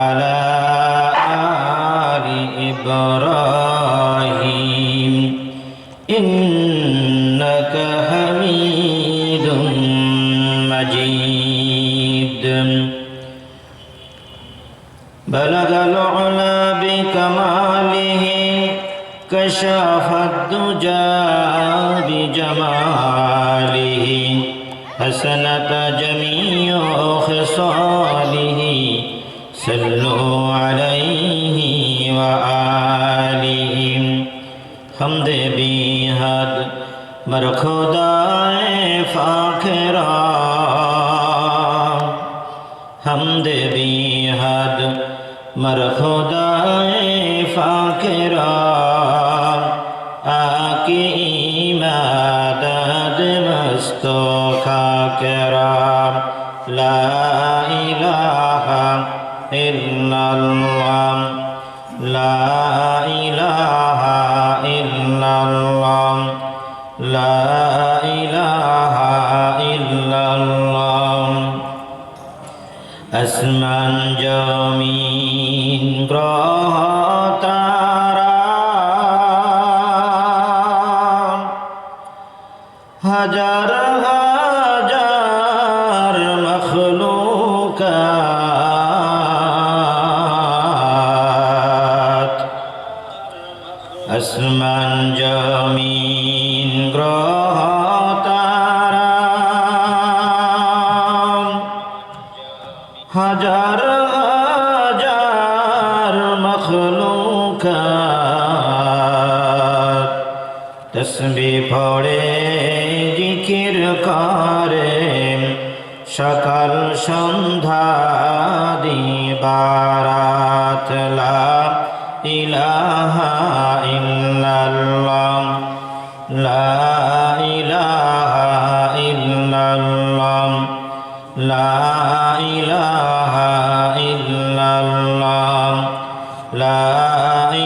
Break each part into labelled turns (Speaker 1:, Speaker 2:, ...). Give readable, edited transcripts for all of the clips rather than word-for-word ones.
Speaker 1: على آل إبراهيم إنك حميد مجيد بلغ العلا بكماله كشف الدجى بجماله حسنت جميع خصاله صلوا عليه وآله حمد بیہد مر خدائے فاخرہ حمد بیہد مر خدائے فاخرہ آکی مدد مستو خاکرہ لا الہ الا اللہ لا الہ الا اللہ لا الہ الا اللہ আসমান জমিন গ্রহ তারা হাজার হাজার মখলুকাত আসমান জমিন গ্রহ তারা হাজার হাজার মখলুকাত তসবিহ পড়ে জিকির করে সকাল সন্ধ্যা দিবারাত লা ইলাহা ইল্লাল্লাহ লা ইলাহা ইল্লাল্লাহ লা ইলাহা ইল্লাল্লাহ লা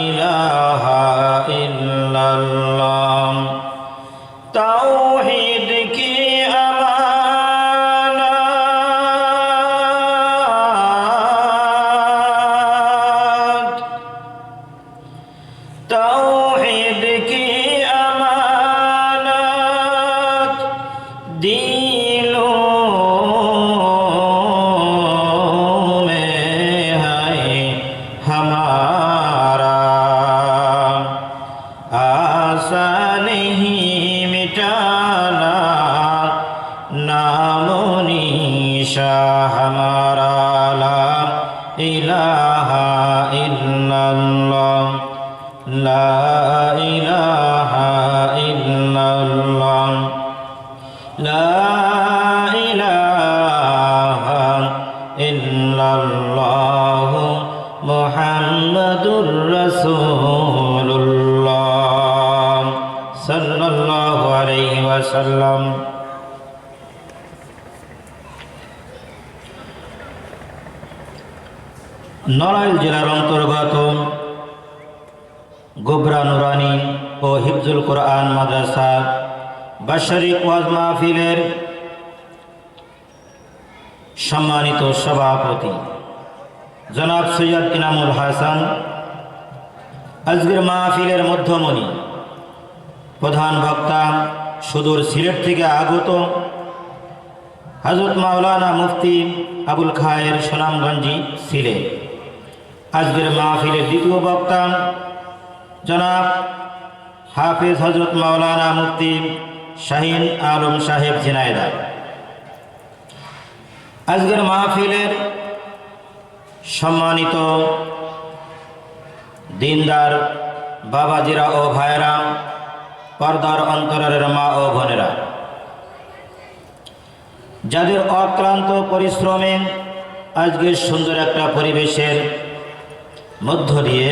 Speaker 1: ইলাহা ইল্লাল্লাহ তাওহীদ কি আমানত তাওহীদ কি আমানত দিলো हमारा आशा नहीं मिटाना नाम निशा हमारा ला इलाहा इल्लल्लाह ला इलाहा इल्लल्लाह ला इलाहा इल्लल्लाह মুহাম্মাদুর রাসূলুল্লাহ সাল্লাল্লাহু আলাইহি ওয়াসাল্লাম। নড়াইল জেলার অন্তর্গত গোবরা নুরানি ও হিফজুল কোরআন মাদ্রাসা বাৎসরিক ওয়াজ মাহফিলের সম্মানিত সভাপতি জনাব সৈয়দ ইনামুল হাসান, আজকের মাহফিলের মধ্যমণি, প্রধান বক্তা সুদূর সিলেট থেকে আগত হযরত মাওলানা মুফতি আবুল খায়ের সুনামগঞ্জি সিলেট। আজকের মাহফিলের দ্বিতীয় বক্তা জনাব হাফেজ হযরত মাওলানা মুফতি শাহিন আলম সাহেব ঝিনাইদহ। আজকের মাহফিলের সম্মানিত দিনদার বাবাজিরা ও ভাইরা, পর্দার অন্তরের মা ও বোনেরা, যাদের অক্লান্ত পরিশ্রমে আজকের সুন্দর একটা পরিবেশের মধ্য দিয়ে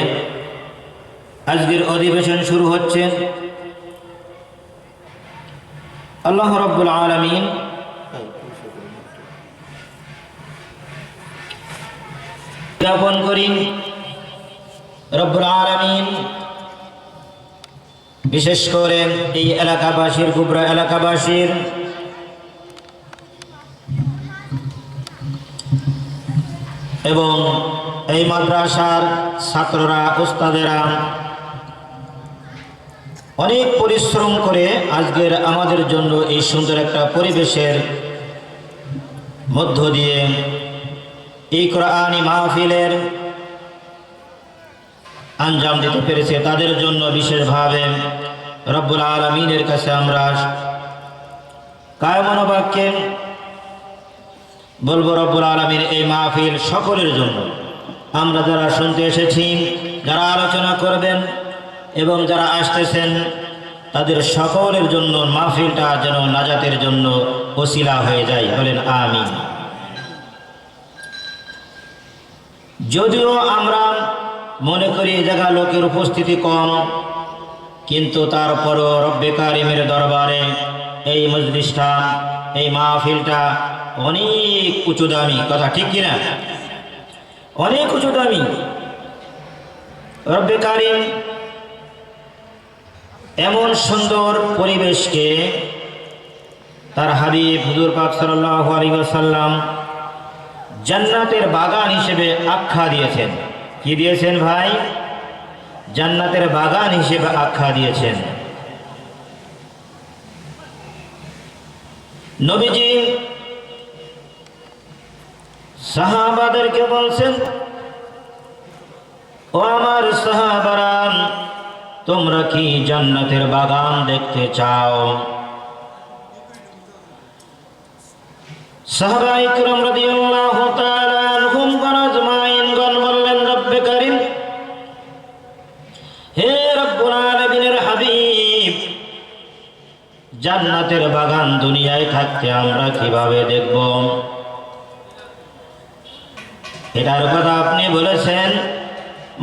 Speaker 1: আজকের অধিবেশন শুরু হচ্ছে, আল্লাহ রাব্বুল আলামিন জ্ঞাপন করি রব্বুল আলামিন বিশেষ করে এই এলাকাবাসীর, গোবরা এলাকাবাসীর এবং এই মাদ্রাসার ছাত্ররা, উস্তাদেরা অনেক পরিশ্রম করে আজকের আমাদের জন্য এই সুন্দর একটা পরিবেশের মধ্য দিয়ে এই কোরআনী মাহফিলের আঞ্জাম দিতে পেরেছে। তাদের জন্য বিশেষভাবে রব্বুল আলামিনের কাছে আমরা কায়মনোবাক্যে বলবো, রব্বুল আলামিন এই মাহফিল সকলের জন্য, আমরা যারা শুনতে এসেছি, যারা আলোচনা করবেন এবং যারা আসতেছেন, তাদের সকলের জন্য মাহফিলটা যেন নাজাতের জন্য ওসিলা হয়ে যায়। বলেন আমিন। যদিও আমরা মনে করি এই জায়গা লোকের উপস্থিতি কম, কিন্তু তারপরও রব্বে কারিমের দরবারে এই মজলিসটা, এই মাহফিলটা অনেক উঁচু দামি, কথা ঠিক কিনা? অনেক উঁচু দামি। রব্বে কারিম এমন সুন্দর পরিবেশকে তার হাবিব হুজুর পাক সাল্লাল্লাহু আলাইহি ওয়াসাল্লাম জান্নাতের বাগান হিসেবে আখ্যা দিয়েছেন। কি দিয়েছেন ভাই? জান্নাতের বাগান হিসেবে আখ্যা দিয়েছেন। নবীজি সাহাবাদেরকে বলছেন, ও আমার সাহাবারা, তোমরা কি জান্নাতের বাগান দেখতে চাও? সাহাবায়ে কিরাম রাদিয়াল্লাহু তাআলা আনহুম আজমাইনগণ বললেন, রব্বে কারীম, হে রব্বুল আলামিনের হাবিব, জান্নাতের বাগান দুনিয়ায় থাকতে আমরা কিভাবে দেখব? এটার কথা আপনি বলেছেন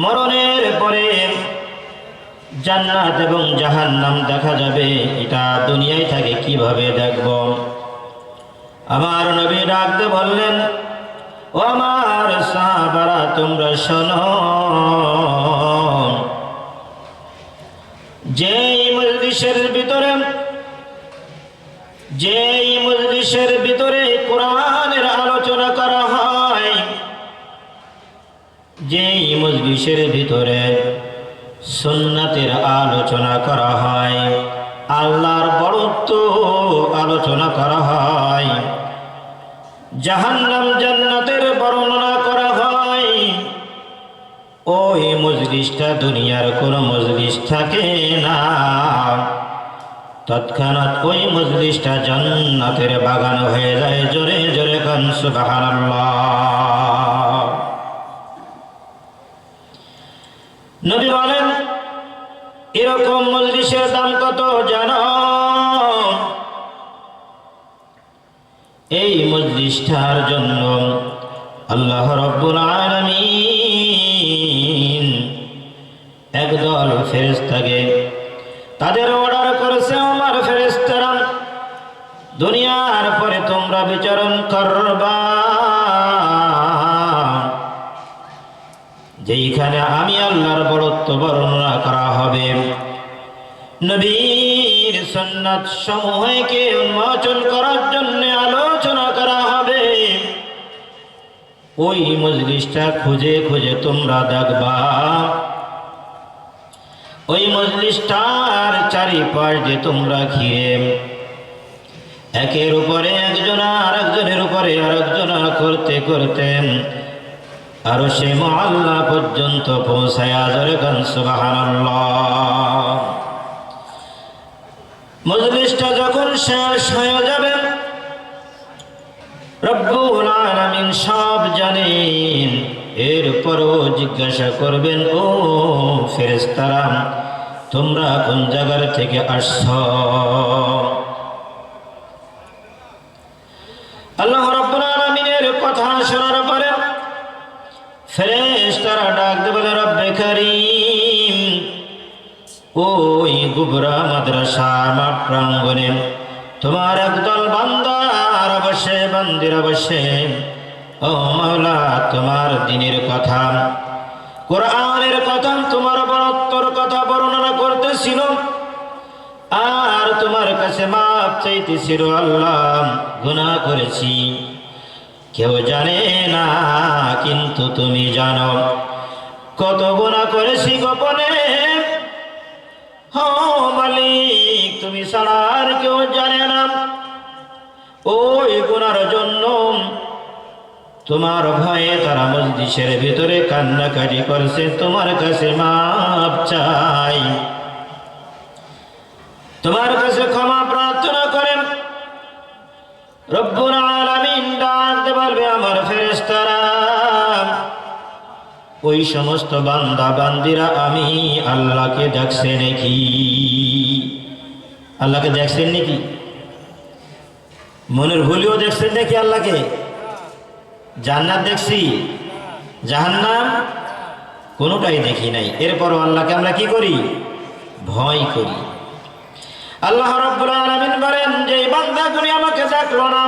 Speaker 1: মরণের পরে জান্নাত এবং জাহান্নাম দেখা যাবে, এটা দুনিয়ায় থাকে কিভাবে দেখব? আমার নবী ডাকতে বললেন, ও আমার সাহাবারা, তোমরা শোনো, যেই মজলিসের ভিতরে কোরআনের আলোচনা করা হয়, যেই মজলিসের ভিতরে সুন্নাতের আলোচনা করা হয়, আল্লাহর বড়ত্ব আলোচনা করা হয়, জাহান্নাম জান্নাতের বর্ণনা করা হয়, ওই মজলিসটা দুনিয়ার কোন মজলিস থাকে না, তৎক্ষণাৎ ওই মজলিসটা জান্নাতের বাগান হয়ে যায়। জোরে জোরে কান সুবহানাল্লাহ। নবী বলেন, এরকম মজলিসের দাম কত জানো? এই মজলিসটার জন্য আল্লাহ রাব্বুল আলামিন একদল ফেরেশতাকে তাদের অর্ডার করেছে, আমার ফেরেশতারা, দুনিয়ার পরে তোমরা বিচরণ করবা, যেইখানে আমি আল্লাহর বড়ত্ব বর্ণনা করা হবে, নবীর সুন্নাত সমূহকে উন্মোচন করার জন্য আলোচনা করা হবে। ওই মজলিসটা খুঁজে খুঁজে তোমরা দেখবা, ওই মজলিসটার চারিপাশ যে তোমরা ঘিরে একের উপরে একজন আরেকজনের উপরে আরেকজন করতে করতে আরো সে মহল্লা পর্যন্ত পৌঁছায়। জোরে কান সুবহানাল্লাহ। মজলিসটা যখন শেষ হয়ে যাবে, রব্বুল আলামিন সব জানেন, এরপরও জিজ্ঞাসা করবেন, ও ফেরেশতারা, তোমরা কোন জায়গার থেকে আসছ? আল্লাহ রাব্বুল আলামিনের কথা শোনার পরে ফেরেশতারা ডাক দিয়ে বলে, রব্বে কারীম, ওই গুবরা মাদ্রাসা মাঠ প্রাঙ্গণে তোমার একদল বান্দার বসে, বান্দিরা বসে, ও মাওলা, তোমার দ্বীনের কথা, কোরআনের কথা, তোমার বরত্বর কথা বর্ণনা করতেছিল, আর তোমার কাছে মাপ চাইতেছিল। আল্লাহ, গুনাহ করেছি, কেউ জানে না, কিন্তু তুমি জানো। কত গুনাহ করেছি গোপনে, হো মালিক তুমি ছাড়া আর কেউ জানে না। ওই গুনার জন্য তোমার ভয়ে তারা মজলিসের ভিতরে কান্নাকাটি করছে, তোমার কাছে মাপ চাই, তোমার কাছে ক্ষমা প্রার্থনা করেন। রব্বুল আলামিন ডাকতে বলবে, আমার ফেরেশতারা, ওই সমস্ত বান্দা বান্দিরা আমি আল্লাহকে দেখছে নাকি? আল্লাহকে দেখছেন নাকি? মনের ভুলেও দেখছেন নাকি আল্লাহকে? জান্নাত দেখছি, জাহান্নাম কোনোটাই দেখি নাই। এরপরও আল্লাহকে আমরা কি করি? ভয় করি। আল্লাহ রাব্বুল আলামিন বলেন, যেই বান্দাগুলি আমাকে দেখলো না,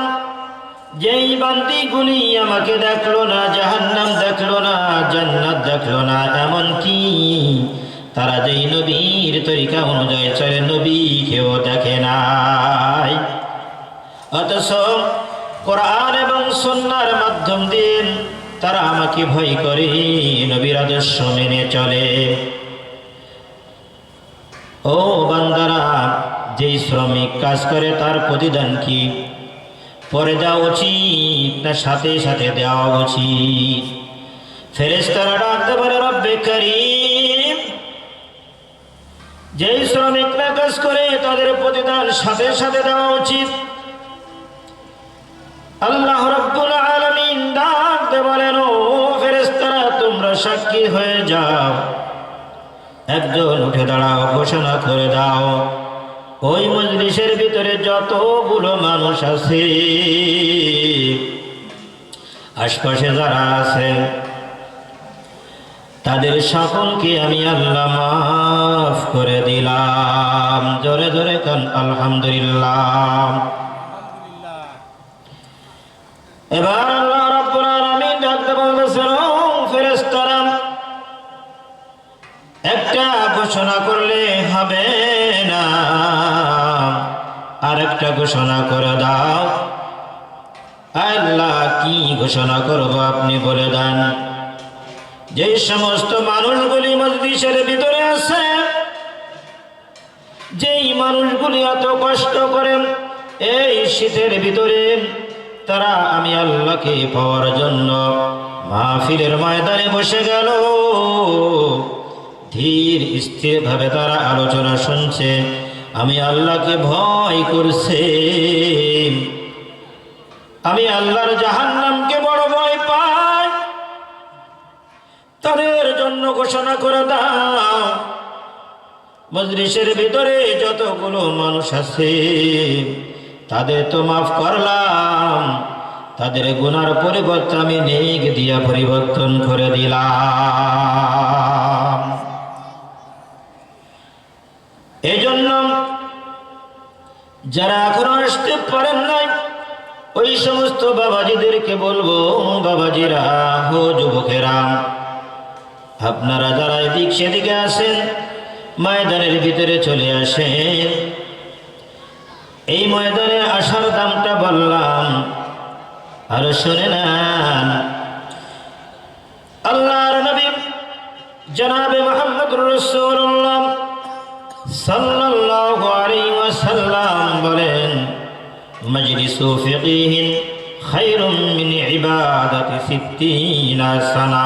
Speaker 1: যেই বান্দিগুলি আমাকে দেখলো না, জাহান্নাম দেখলো না, জান্নাত দেখলো না, এমন কি তারা যেই নবীর তরিকা অনুযায়ী চলে, নবীকেও দেখে নাই, অথচ কোরআন এবং সুন্নাহর মাধ্যম দিয়ে তারা আমাকে ভয় করে, নবীর আদর্শ মেনে চলে। ও বান্দারা, যেই শ্রমিক কাজ করে তার প্রতিদান কি পরে দেওয়া উচিত না সাথে সাথে দেওয়া উচিত? ফেরেশতারা ডাকতে পারে, রব্বে কারীম, যেই শ্রমিকরা কাজ করে তাদের প্রতিদান সাথে সাথে দেওয়া উচিত। আল্লাহ রাব্বুল আলামিন ডাকতে বলেন, ও ফেরেশতারা তোমরা সাক্ষী হয়ে যাও, একজন উঠে দাঁড়াও, ঘোষণা করে দাও, ওই মজলিসের ভিতরে যতগুলো মানুষ আছে, আশপাশে যারা আছে, তাদের সকলকে আমি আল্লাহ মাফ করে দিলাম। জোরে জোরে কান আলহামদুলিল্লাহ। এবার আল্লাহ রাব্বুল আলামিন ডাকতে বলতেছেন, ও ফেরেশতারা, একটা ঘোষণা করলে হবে না, আরেকটা ঘোষণা করে দাও। আল্লাহ কি ঘোষণা করব আপনি বলে দেন। যে সমস্ত মানুষগুলি মজলিসের ভিতরে আছে, যেই মানুষগুলি এত কষ্ট করেন এই শীতের ভিতরে, তারা আমি আল্লাহকে পাওয়ার জন্য মাহফিলের ময়দানে বসে গেল, ধীর স্থির ভাবে তারা আলোচনা শুনছে, আমি আল্লাহকে ভয় করছে, আমি আল্লাহর জাহান্নামকে বড় ভয় পাই, তাদের জন্য ঘোষণা করে দাও, মজলিসের ভিতরে যতগুলো মানুষ আছে তাদের তো মাফ করলাম, তাদের গুনার পরিবর্তন আমি নেক দিয়া পরিবর্তন করে দিলাম। এই জন্য যারা এখনো আসতে পারেন নাই, ওই সমস্ত বাবাজিদেরকে বলবো, বাবাজিরা, হো যুবকেরা, আপনারা যারা এদিক সেদিকে আসেন, ময়দানের ভিতরে চলে আসেন। এই ময়দানে আসার দামটা বললাম, আর শুনে নেন। আল্লাহর নবী জনাবে মুহাম্মদুর রাসূলুল্লাহ সাল্লাল্লাহু আলাইহি ওয়াসাল্লাম বলেন, মজলিসু ফিকিহিন খায়রুম মিন ইবাদাতি সিত্তিনা সানা।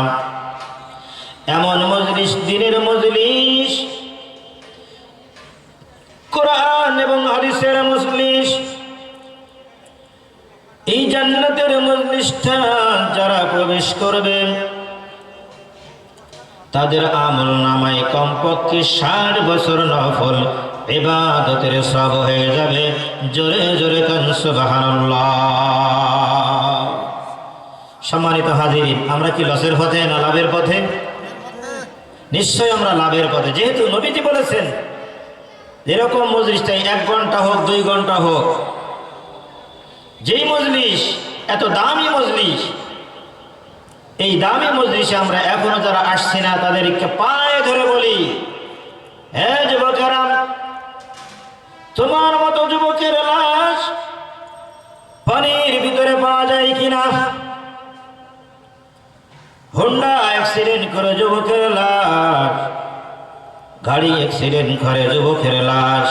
Speaker 1: এমন মজলিস, দিনের মজলিস, কোরআন এবং হাদিসের মজলিস, এই জান্নাতের মজলিসটা যারা প্রবেশ করবে তাদের আমল নামায় কমপক্ষে 60 বছর নফল ইবাদতের সওয়াব হয়ে যাবে। জোরে জোরে কান সুবহানাল্লাহ। সম্মানিত হাজিরিন, আমরা কি লসের পথে না লাভের পথে? নিশ্চয় আমরা লাভের পথে, যেহেতু নবীজি বলেছেন এরকম মজলিসটাই 1 ঘন্টা হোক 2 ঘন্টা হোক, যেই মজলিস এত দামি মজলিস, এই দামি মজলিসে আমরা এখনো যারা আসছি না তাদেরকে পায়ে ধরে বলি, হে যুবকেরা, তোমার মতো যুবকের লাশ পানির ভিতরে পাওয়া যায় কিনা? হোন্ডা অ্যাক্সিডেন্ট করে যুবকের লাশ, গাড়ি অ্যাক্সিডেন্ট করে যুবকের লাশ।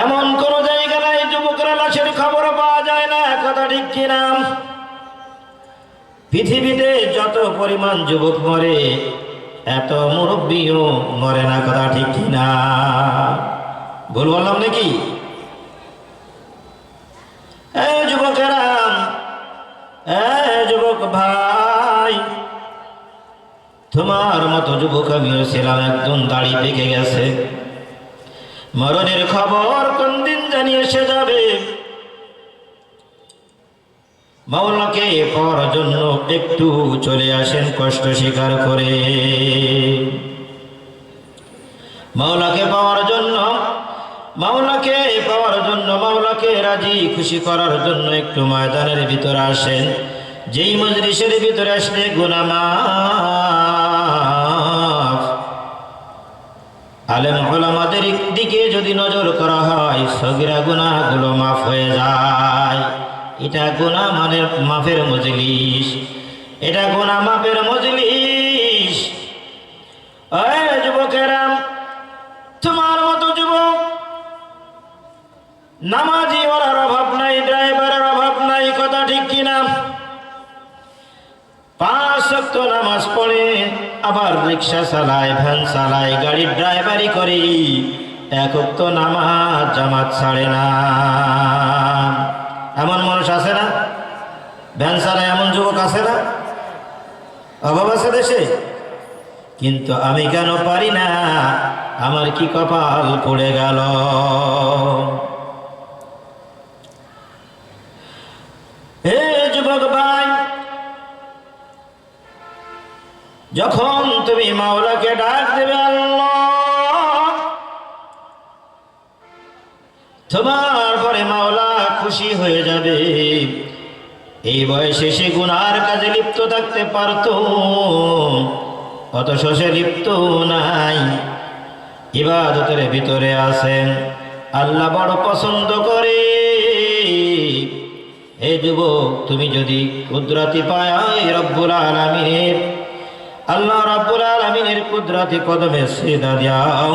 Speaker 1: এমন কোন জায়গা নাই যুবকের লাশের খবর পাওয়া যায় না, কথা ঠিক কিনা? পৃথিবীতে যত পরিমাণ যুবক মরে এত মুরব্বীও মরে না, কথা ঠিক কিনা? ভুল বললাম নাকি? যুবকেরা, যুবক ভাই, তোমার মতো যুবক আমিও ছিলাম, একদম দাড়ি পেকে গেছে। মরণের খবর কোন দিন জানি এসে যাবে। মাওলাকে পাওয়ার জন্য একটু চলে আসেন কষ্ট স্বীকার করে। মাওলাকে পাওয়ার জন্য, মাওলাকে পাওয়ার জন্য, মাওলাকে রাজি খুশি করার জন্য একটু ময়দানের ভিতরে আসেন। যেই মজলিসের ভিতরে আসলে গুনাহ মাফ, আলেম ওলামাদের দিকে যদি নজর করা হয় সগীরা গুনাহগুলো মাফ হয়ে যায়। এটা গুনাহ মানে মাফের মজলিস, এটা গুনাহ মাফের মজলিস। যুবকেরা, তোমার মতো যুবক নামাজি ওরার অভাব নাই, ড্রাইভারের অভাব নাই, কথা ঠিক কিনা? 5 ওয়াক্ত নামাজ পড়ে আবার রিক্সা চালায়, ভ্যান চালায়, গাড়ির ড্রাইভারি করে, 1 ওয়াক্ত নামাজ জামাত ছাড়ে না। এমন মানুষ আছে না? ভ্যান চালায় এমন যুবক আছে না? অভাব আছে দেশে? কিন্তু আমি কেন পারি না? আমার কি কপাল পড়ে গেল। হে যুবক ভাই, যখন তুমি মাওলাকে ডাক দেবে আল্লাহ, তোমার পরে মাওলা খুশি হয়ে যাবে। এই বয়সে সে গুনার কাজে লিপ্ত থাকতে পারত, অথচ সে লিপ্ত নাই, ইবাদতের ভিতরে আছেন। আল্লাহ বড় পছন্দ করে। হে যুবক, তুমি যদি কুদরতি পায় রব্বুল আলামিনের, আল্লাহ রাব্বুল আলামিনের কুদরতি কদমে সিজদা দাও,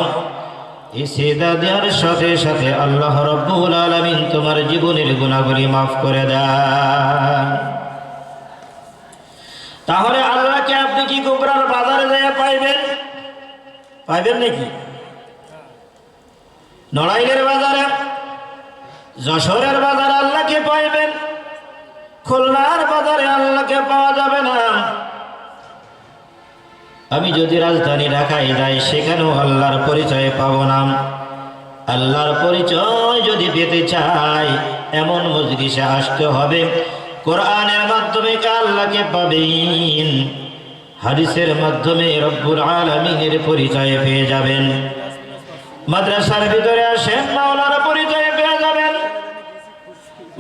Speaker 1: এই সিজদা দেওয়ার সাথে সাথে আল্লাহ রাব্বুল আলামিন তোমার জীবনের গুনাহগুলি মাফ করে দেন। তাহলে আল্লাহকে আপনি কি গোবরার বাজারে যেয়ে পাইবেন? পাইবেন নাকি? নড়াইলের বাজারে, যশোরের বাজারে আল্লাহকে পাইবেন, খুলনার বাজারে আল্লাহকে পাওয়া যাবে না। আমি যদি রাজধানী ঢাকায় যাই সেখানেও আল্লাহর পরিচয় পাবো না। আল্লাহর পরিচয় যদি পেতে চাই এমন মজলিসে আসতে হবে, কোরআনের মাধ্যমে আল্লাহকে পাবেন, হাদিসের মাধ্যমে রব্বুল আলামিনের পরিচয় পেয়ে যাবেন। মাদ্রাসার ভিতরে আসেন, মাওলার পরিচয় পেয়ে যাবেন।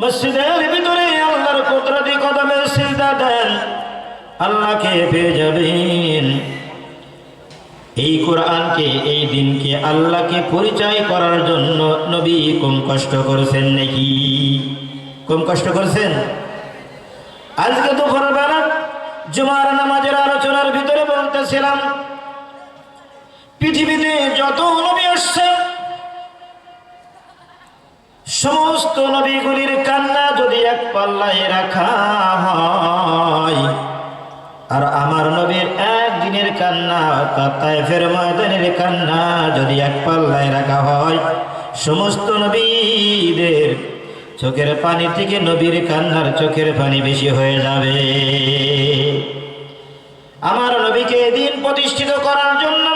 Speaker 1: মসজিদের ভিতরে আল্লাহর কুদরতি কদমে সিজদা দেন, আল্লাহকে পেয়ে যাবেন। এই কোরআনকে, এই দিনকে, আল্লাহকে পরিচয় করার জন্য নবী কম কষ্ট করেছেন নাকি? কম কষ্ট করেছেন? আজকে দুপুরবেলা জুমার নামাজের আলোচনার ভিতরে বলতেছিলাম, পৃথিবীতে যত নবী আসছে সমস্ত নবীগুলির কান্না যদি এক পাল্লায় রাখা হয়, আর আমার নবীর একদিনের কান্না, তায়েফের ময়দানের কান্না যদি এক পাল্লায় রাখা হয়, সমস্ত নবীদের চোখের পানি থেকে নবীর কান্নার চোখের পানি বেশি হয়ে যাবে। আমার নবীকে দিন প্রতিষ্ঠিত করার জন্য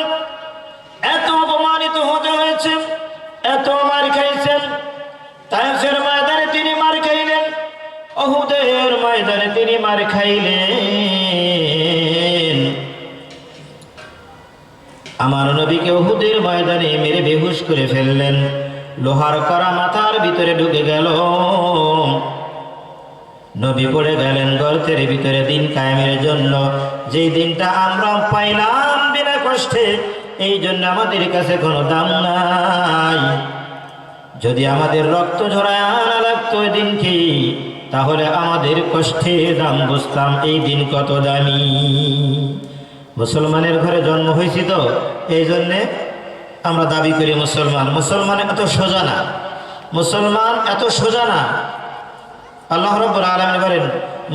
Speaker 1: এত অপমানিত হতে হয়েছে, এত মার খাইছেন। তায়েফের ময়দানে তিনি মার খাইলেন, উহুদের ময়দানে তিনি মার খাইলেন। আমার নবীকে উহুদের ময়দানে মেরে বেহুশ করে ফেললেন, লোহার কড়া মাথার ভিতরে ঢুকে গেল, নবী পড়ে গেলেন গর্তের ভিতরে দিন কায়েমের জন্য। যেই দিনটা আমরা পাইলাম বিনা কষ্টে, এই জন্য আমাদের কাছে কোনো দাম নাই। যদি আমাদের রক্ত ঝরায় আনা লাগতো ওই দিনকে, তাহলে আমাদের কষ্টের দাম বুঝতাম এই দিন কত দামি। মুসলমানের ঘরে জন্ম হয়েছি তো এই জন্যে আমরা দাবি করি মুসলমান। মুসলমান এত সোজা না, মুসলমান এত সোজা না। আল্লাহ রাব্বুল আলামিন বলেন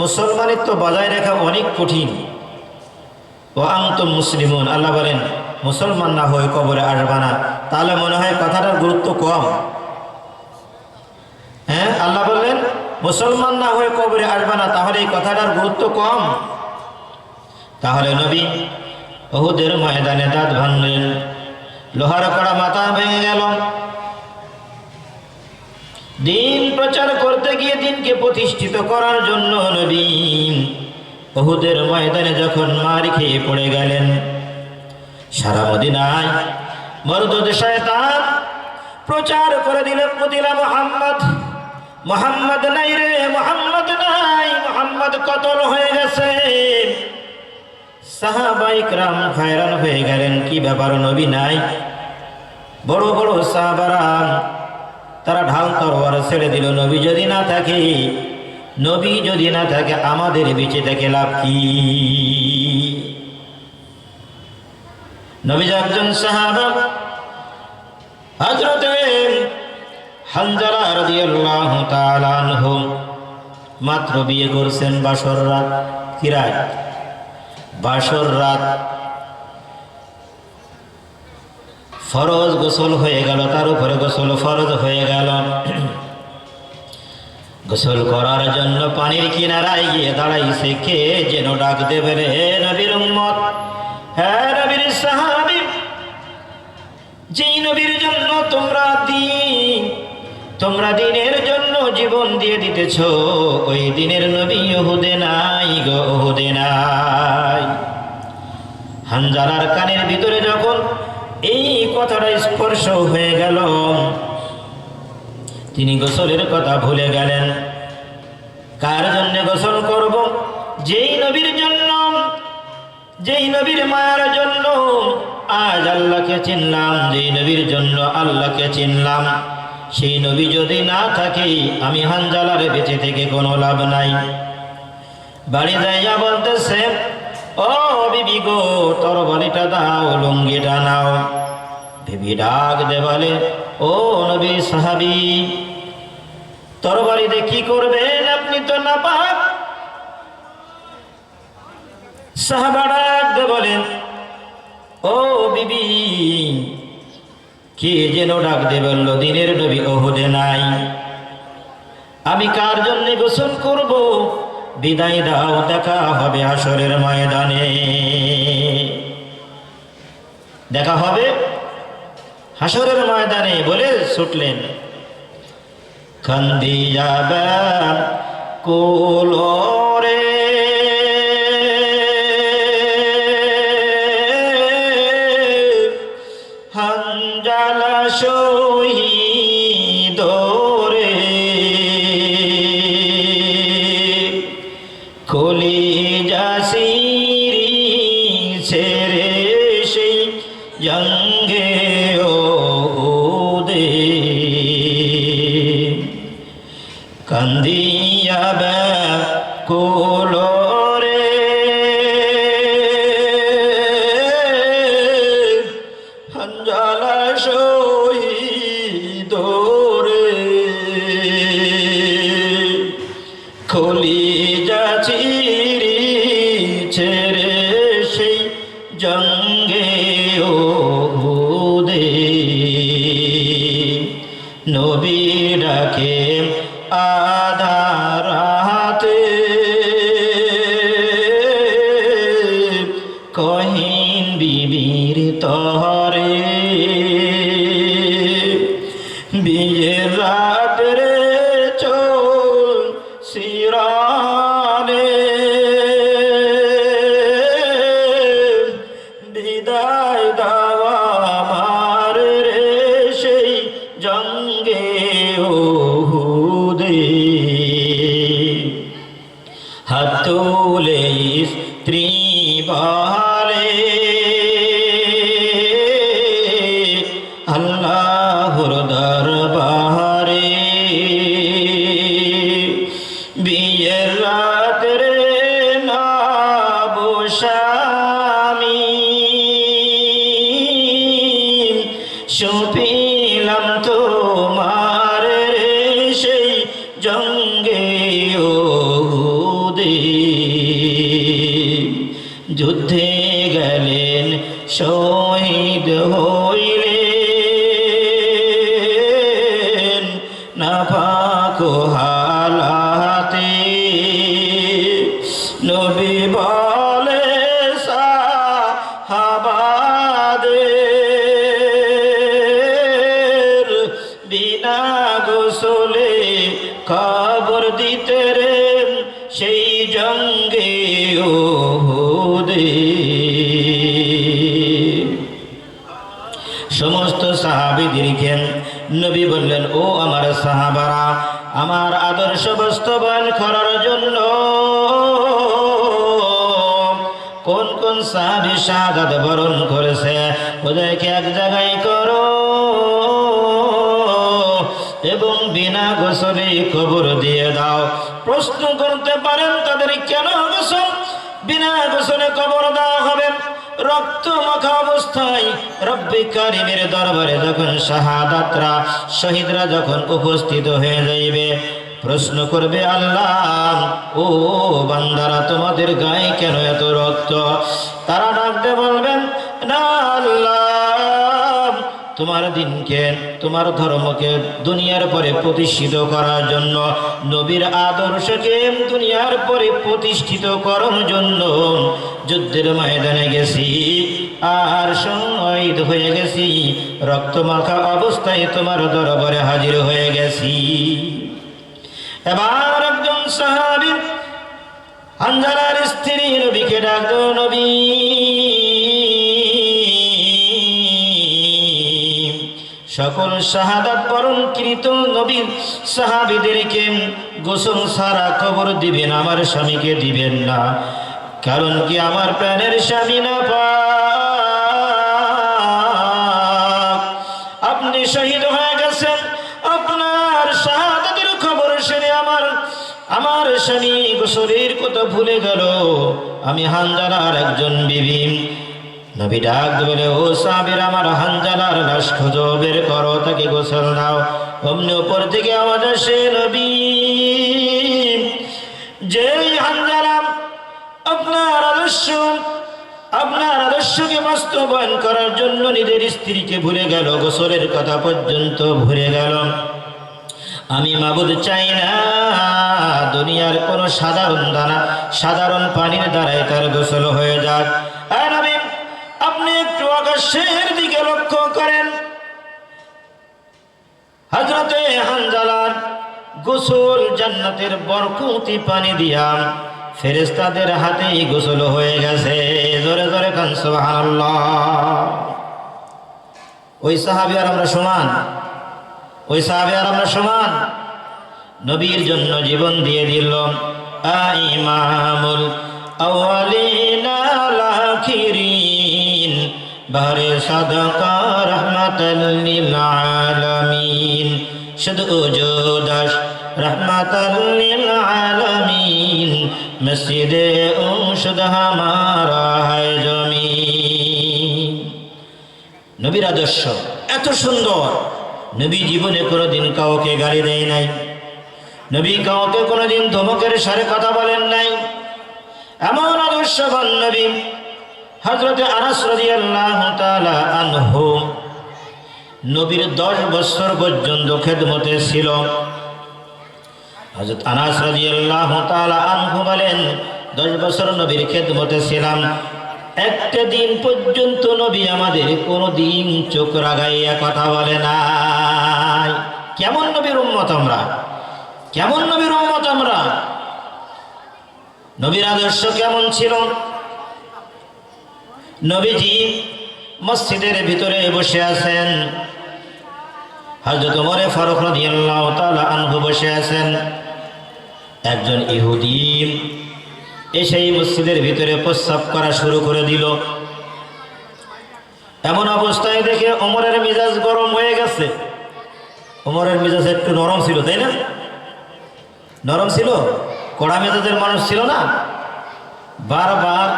Speaker 1: মুসলমানিত্ব বজায় রাখা অনেক কঠিন। ও আনতুম মুসলিমুন, আল্লাহ বলেন মুসলমান না হয়ে কবরে আসবা না। তাহলে মনে হয় কথাটার গুরুত্ব কম। হ্যাঁ, আল্লাহ বললেন মুসলমান না হয়ে কবরে আসবা না, তাহলে এই কথাটার গুরুত্ব কম। তাহলে নবী উহুদের ময়দানে দাঁত ভাঙলেন, লোহার কড়া মাথা ভেঙে গেল। দিন প্রচার করতে গিয়ে দিনকে প্রতিষ্ঠিত করার জন্য নবী উহুদের ময়দানে যখন মার খেয়ে পড়ে গেলেন, সারা মদিনায় মরদুদ শয়তান প্রচার করে দিল মুহাম্মদ, মুহাম্মদ নাই রে, মুহাম্মদ নাই, মুহাম্মদ কতল হয়ে গেছে। সাহাবায়ে কেরাম হয়রান হয়ে গেলেন, কি ব্যাপার নবী নাই? বড় বড় সাহাবারা তারা ঢাল তরোয়ার ছেড়ে দিল, নবী যদি না থাকে, নবী যদি না থাকে আমাদের বেঁচে থেকে লাভ কি? নবী একজন সাহাবা হযরতে হানজালা রাদিয়াল্লাহু তাআলা আনহু মাত্র বিয়ে করছেন, বাসর রাত। কি রাত? বাসর রাত। ফরজ গোসল হয়ে গেল, তার উপরে গোসল ফরজ হয়ে গেল। গোসল করার জন্য পানির কিনারায় গিয়ে দাঁড়াইছে। কে যেন ডাক দেবে, রে নবীর উম্মত, হ্যাঁ নবীর সাহাবী, যেই নবীর জন্য তোমরা দিনের জন্য জীবন দিয়ে দিতেছ, ওই দিনের নবী উহুদে নাই গো, উহুদে নাই। হানজালার কানের ভিতরে যখন এই কথাটা স্পর্শ হয়ে গেল, তিনি গোসলের কথা ভুলে গেলেন। কার জন্য গোসল করব? যেই নবীর জন্য, যেই নবীর মায়ার জন্য আজ আল্লাহকে চিনলাম, যেই নবীর জন্য আল্লাহকে চিনলাম, সেই নবী যদি না থাকে আমি হানজালার বেঁচে থেকে কোনো লাভ নাই। বাড়ি যাইয়া বলতেছে, ও বিবি গো, তরবারিটা দাও, লুঙ্গিটা নাও। বিবি ডাক দে বলে, ও নবী সাহাবী, তরবারি দিয়ে কি করবেন? আপনি তো নাপাক। সাহাবা ডাক দে বলেন, ও বিবি, কে যেন ডাক দে বলল, দিনের নবী উহুদে নাই, আমি কার জন্য গোসল করব? বিদায় দাও, দেখা হবে হাসরের ময়দানে, দেখা হবে হাসরের ময়দানে বলে ছুটলেন। খান্দিয়া কোলরে হানজালা শহীদ রে, কলিজা সিরিছে রে সেই জঙ্গে উহুদে, কান্দিয়া ব্যাকুলরে হানজালা শহীদ রে, কলিজা চিরিছে রে সেই জঙ্গে উহুদে। নবী ডাকে আধার হাতে, কহিন বিবির তরে, বিয়ের রাত রে চোল শিরানে, বিদায় দাওয়া আমার রে সেই জঙ্গে উহুদে। হাত তুলে স্ত্রী বলে, আল্লাহর দরবারে স্বামী সুপিলাম তোমার সেই জঙ্গে উহুদে যুদ্ধে গেলেন শহীদ হইলেন নাপাক হালাতে নবী বলে সাহাবাদের বিনা গোসলে খবর দিতে রে সেই জঙ্গে উহুদে সমস্ত সাহাবীদেরকে নবী বললেন, ও আমার সাহাবারা, আমার আদর্শ বাস্তবায়ন করার জন্য কোন কোন সাহাবী শাহাদাত বরণ করেছে ওদেরকে এক জায়গায় করো এবং বিনা গোসলে কবর দিয়ে দাও। প্রশ্ন করতে পারেন তাদের কেন গোসল বিনা গোসলে কবর দেওয়া হবে? রক্ত মাখা অবস্থায় রব্বে কারিমের দরবারে যখন শাহাদাতরা শহীদরা যখন উপস্থিত হয়ে যাইবে, প্রশ্ন করবে, আল্লাহ ও বান্দারা তোমাদের গায়ে কেন এত রক্ত? তারা ডাকতে বলবেন, না আল্লাহ, তোমার দিনকে তোমার ধর্মকে দুনিয়ার পরে প্রতিষ্ঠিত করার জন্য, নবীর আদর্শকে দুনিয়ার পরে প্রতিষ্ঠিত করার জন্য যুদ্ধের ময়দানে গেছি আর শহীদ হয়ে গেছি, রক্তমাখা অবস্থায় তোমার দরবারে হাজির হয়ে গেছি। এবার একজন সাহাবী হানজালার স্ত্রী নবীকে ডাকতো, নবী সকল শাহাদাত বরণকৃত নবীর সাহাবীদেরকে গোসল ছাড়া কবর দিবেন, আমার স্বামীকে দিবেন না। কারণ কি আমার প্রাণের স্বামী না পাক, আপনি শহীদ হয়ে গেছেন, আপনার শাহাদাতের খবর শুনে আমার স্বামী গোসলের কথা ভুলে গেল। আমি হানজালার একজন বিবি। নবী ডাক বলে, ও সাহাবীরা, আমার হানজালার লাশ খোঁজো, বের করো, তাকে গোসল দাও। অমনি উপর থেকে আওয়াজ আসে, নবী যেই হানজালা আপনার আদর্শকে বাস্তবায়ন করার জন্য নিজের স্ত্রীকে ভুলে গেল, গোসলের কথা পর্যন্ত ভুলে গেল, আমি মাবুদ চাই না দুনিয়ার কোন সাধারণ পানির দ্বারাই তার গোসল হয়ে যাক। আপনি একটু আকাশের দিকে লক্ষ্য করেন, হযরতে হানজালার গোসল জান্নাতের বরকতি পানি দিয়া ফেরেশতাদের হাতেই গোসল হয়ে গেছে। জোরে জোরে কান সুবহানাল্লাহ। ওই সাহাবী আর আমরা সমান, ওই সাহাবী আর আমরা সমান। নবীর জন্য জীবন দিয়ে দিল। ইমামুল আউয়ালিন আল আখিরিন, বারে সাদাকা রাহমাতাল লিল আলামিন, শুধু উজুদাস রাহমাতাল লিল আলামিন, মসজিদে উশুদ হামারা হায় জমিন। নবীর আদর্শ এত সুন্দর, নবী জীবনে কোনোদিন কাউকে গালি দেয় নাই, নবী কাউকে কোনোদিন ধমকের সাথে কথা বলেন নাই। এমন আদর্শবান নবী হযরতে আনাস রাদিয়াল্লাহু তাআলা আনহু নবীর 10 বছর পর্যন্ত খেদমতে ছিল। হযরত আনাস রাদিয়াল্লাহু তাআলা আনহু বলেন, 10 বছর নবীর খেদমতে ছিলাম, একটা দিন পর্যন্ত নবী আমাদের কোনোদিন চোখ রাগাইয়া কথা বলে নাই। কেমন নবীর উম্মত আমরা, কেমন নবীর উম্মত আমরা। নবীর আদর্শ কেমন ছিল? নবীজি মসজিদের ভিতরে বসে আছেন, হযরত ওমর ফারুক রাদিয়াল্লাহু তাআলা আনহু বসে আছেন। একজন ইহুদি এসে মসজিদের ভিতরে প্রস্রাব করা শুরু করে দিল। এমন অবস্থায় দেখে ওমরের মেজাজ গরম হয়ে গেছে। ওমরের মেজাজ একটু নরম ছিল, তাই না? নরম ছিল, কড়া মেজাজের মানুষ ছিল না। বারবার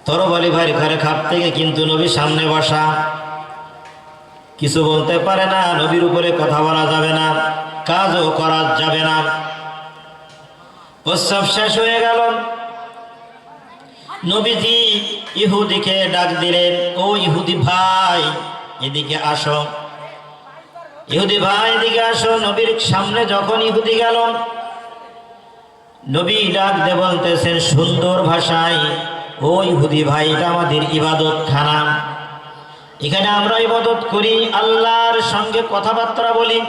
Speaker 1: তরবারি ভাই ঘরে খাপ থেকে, কিন্তু নবীর সামনে বসা, কিছু বলতে পারে না, নবীর উপরে কথা বলা যাবে না, কাজও করা যাবে না। প্রস্রাব শেষ হয়ে গেল, নবীজি ইহুদিকে ডাক দিলেন, ও ইহুদি ভাই এদিকে আসো, ইহুদি ভাই এদিকে আসো। নবীর সামনে যখন ইহুদি গেল, নবী ডাক দিয়ে বলতেছেন সুন্দর ভাষায়, ও ইহুদি ভাই, এটা আমাদের ইবাদত খানা, এখানে আমরা ইবাদত করি, আল্লাহর সঙ্গে কথাবার্তা বলি।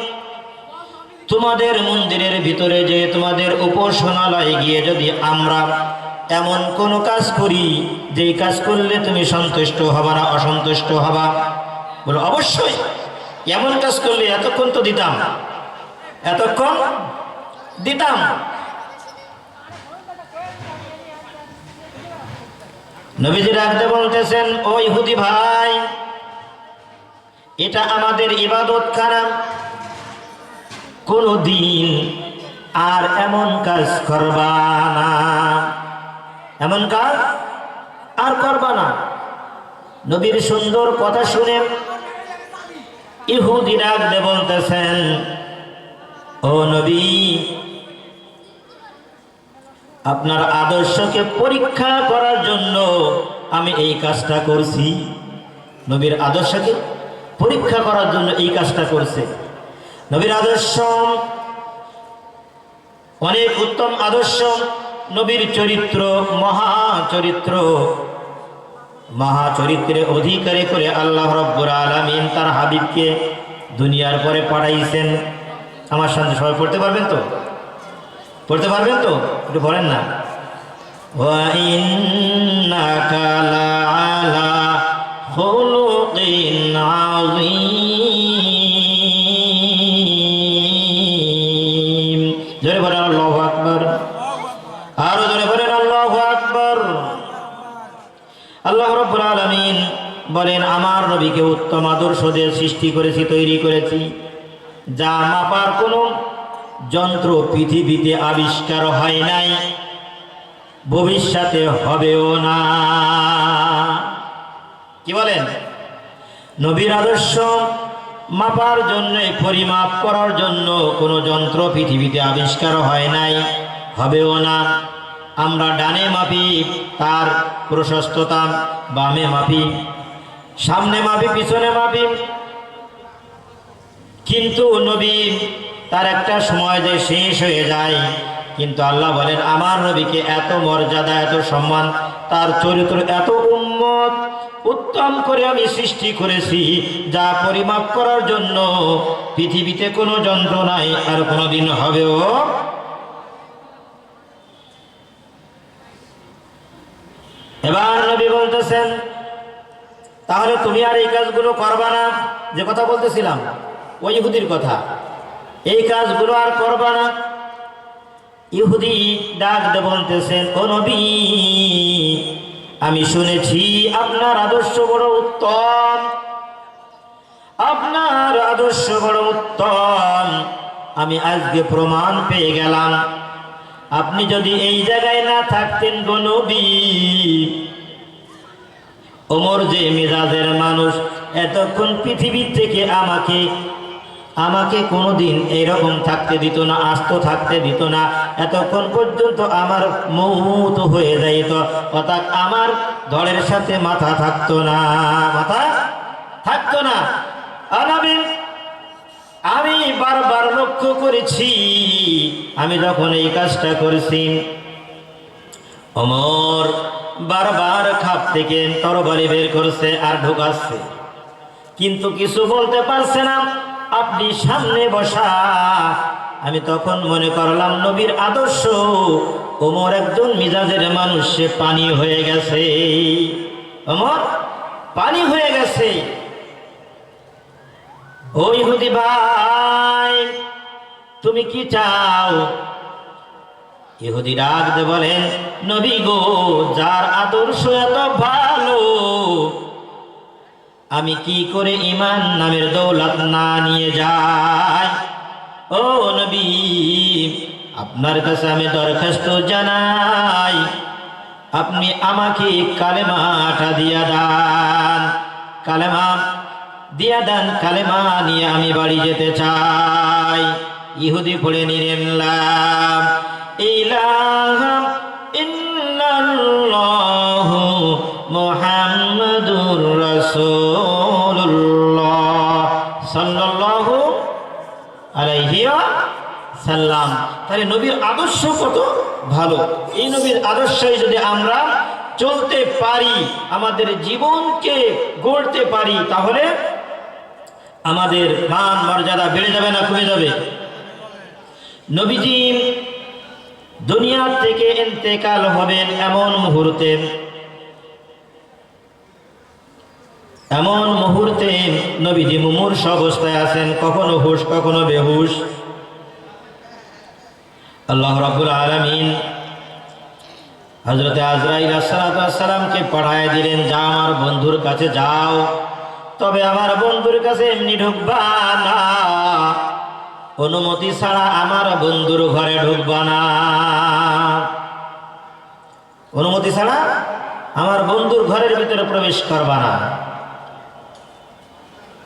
Speaker 1: তোমাদের মন্দিরের ভিতরে যে, তোমাদের উপাসনালয়ে গিয়ে যদি আমরা এমন কোন কাজ করি যেই কাজ করলে তুমি সন্তুষ্ট হবা না, অসন্তুষ্ট হবা? বলো অবশ্যই, এমন কাজ করলে এতক্ষণ তো দিতাম, এতক্ষণ দিতাম। নবীজি রাখতে বলতেছেন, ও ইহুদি ভাই, এটা আমাদের ইবাদত খানা, কোনদিন আর এমন কাজ করবা না, এমন কাজ আর করবা না। নবীর সুন্দর কথা শুনে ইহুদি রাখতে বলতেছেন, ও নবী, আপনার আদর্শকে পরীক্ষা করার জন্য আমি এই কাজটা করছি। নবীর আদর্শকে পরীক্ষা করার জন্য এই কাজটা করছে। নবীর আদর্শ অনেক উত্তম আদর্শ, নবীর চরিত্র মহাচরিত্র, মহাচরিত্রে অধিকারী করে আল্লাহ রাব্বুল আলামিন তার হাবিবকে দুনিয়ার পরে পাঠাইছেন। আমার সাথে সবাই পড়তে পারবেন তো? পড়তে পারবেন তো? একটু বলেন না। ওয়া ইন্নাকা লাআলা খুলুকিন আযীম। জোরে বলেন আল্লাহু আকবার। আরো জোরে বলেন আল্লাহু আকবার। আল্লাহ রাব্বুল আলামিন বলেন, আমার নবীকে উত্তম আদর্শ দিয়ে সৃষ্টি করেছি, তৈরি করেছি, যা মাপার কোনো যন্ত্র পৃথিবীতে আবিষ্কার হয় নাই, ভবিষ্যতে হবেও না। কি বলেন? নবীর আদর্শ মাপার জন্য, পরিমাপ করার জন্য কোনো যন্ত্র পৃথিবীতে আবিষ্কার হয় নাই, হবেও না। আমরা ডানে মাপি তার প্রশস্ততা, বামে মাপি, সামনে মাপি, পিছনে মাপি, কিন্তু নবী তার একটা সময় যে শেষ হয়ে যায়। কিন্তু আল্লাহ বলেন, আমার নবীকে এত মর্যাদা, এত সম্মান, তার চরিত্র এত উত্তম করে আমি সৃষ্টি করেছি, যা পরিমাপ করার জন্য পৃথিবীতে কোনো যন্ত্র নাই, আর কোনোদিন হবেও। এবার নবী বলতেছেন, তাহলে তুমি আর এই কাজগুলো করবা না, যে কথা বলতেছিলাম ওই ইহুদির কথা, এই কাজগুলো আর করবা না। ইহুদি ডাক দিয়ে বলতেছেন, ও নবী, আমি শুনেছি আপনার আদর্শ বড় উত্তম, আপনার আদর্শ বড় উত্তম। আমি আজকে প্রমাণ পেয়ে গেলাম, আপনি যদি এই জায়গায় না থাকতেন গো নবী, ওমর যে মেজাজের মানুষ, এতক্ষণ পৃথিবীর থেকে আমাকে কোনোদিন এইরকম থাকতে দিত না, আস্ত থাকতে দিত না, এতক্ষণ পর্যন্ত আমার মৌত হয়ে যাইত, অর্থাৎ আমার ধড়ের সাথে মাথা থাকতো না, মাথা থাকতো না। আমি বারবার লক্ষ্য করেছি, আমি যখন এই কাজটা করেছি, ওমর বারবার খাপ থেকে তরবারি বের করছে আর ঢোকাচ্ছে, কিন্তু কিছু বলতে পারছে না। আপনি সামনে বসা, আমি তখন মনে করলাম নবীর আদর্শ, ওমর একজন মিজাজের মানুষ, সে পানি হয়ে গেছে, ওমর পানি হয়ে গেছে। ও ইহুদি ভাই, তুমি কি চাও? ইহুদি ডাক দিয়ে বলেন, নবী গো, যার আদর্শ এত ভালো, আমি কি করে ঈমান নামের দৌলত না নিয়ে যাই? ও নবী, আপনার কাছে আমি দরখাস্ত জানাই, আপনি আমাকে কালেমাটা দিয়া দান, কালেমা দিয়া দান, কালেমা নিয়ে আমি বাড়ি যেতে চাই। ইহুদি পড়ে নিলেন লা ইলাহা ইল্লাল্লাহু মুহাম্মাদুর রাসূলুল্লাহ সাল্লাল্লাহু আলাইহি সাল্লাম। তাহলে নবীর আদর্শ কত ভালো। এই নবীর আদর্শে যদি আমরা চলতে পারি, আমাদের জীবনকে গড়তে পারি, তাহলে আমাদের মান মর্যাদা বেড়ে যাবে না কমে যাবে? নবীজি দুনিয়া থেকে ইন্তেকাল হবেন এমন মুহূর্তে নবীজি মুমূর্ষ অবস্থায় আছেন, কখনো হুশ কখনো বেহুশ। আল্লাহ রাব্বুল আলামিন হযরত আজরাইল আলাইহিস সালামকে পাঠায় দিলেন, যা আমার বন্ধুর কাছে যাও, তবে আমার বন্ধুর কাছে এমনি ঢুকবা না, অনুমতি ছাড়া আমার বন্ধুর ঘরে ঢুকবা না, অনুমতি ছাড়া আমার বন্ধুর ঘরের ভিতরে প্রবেশ করবা না।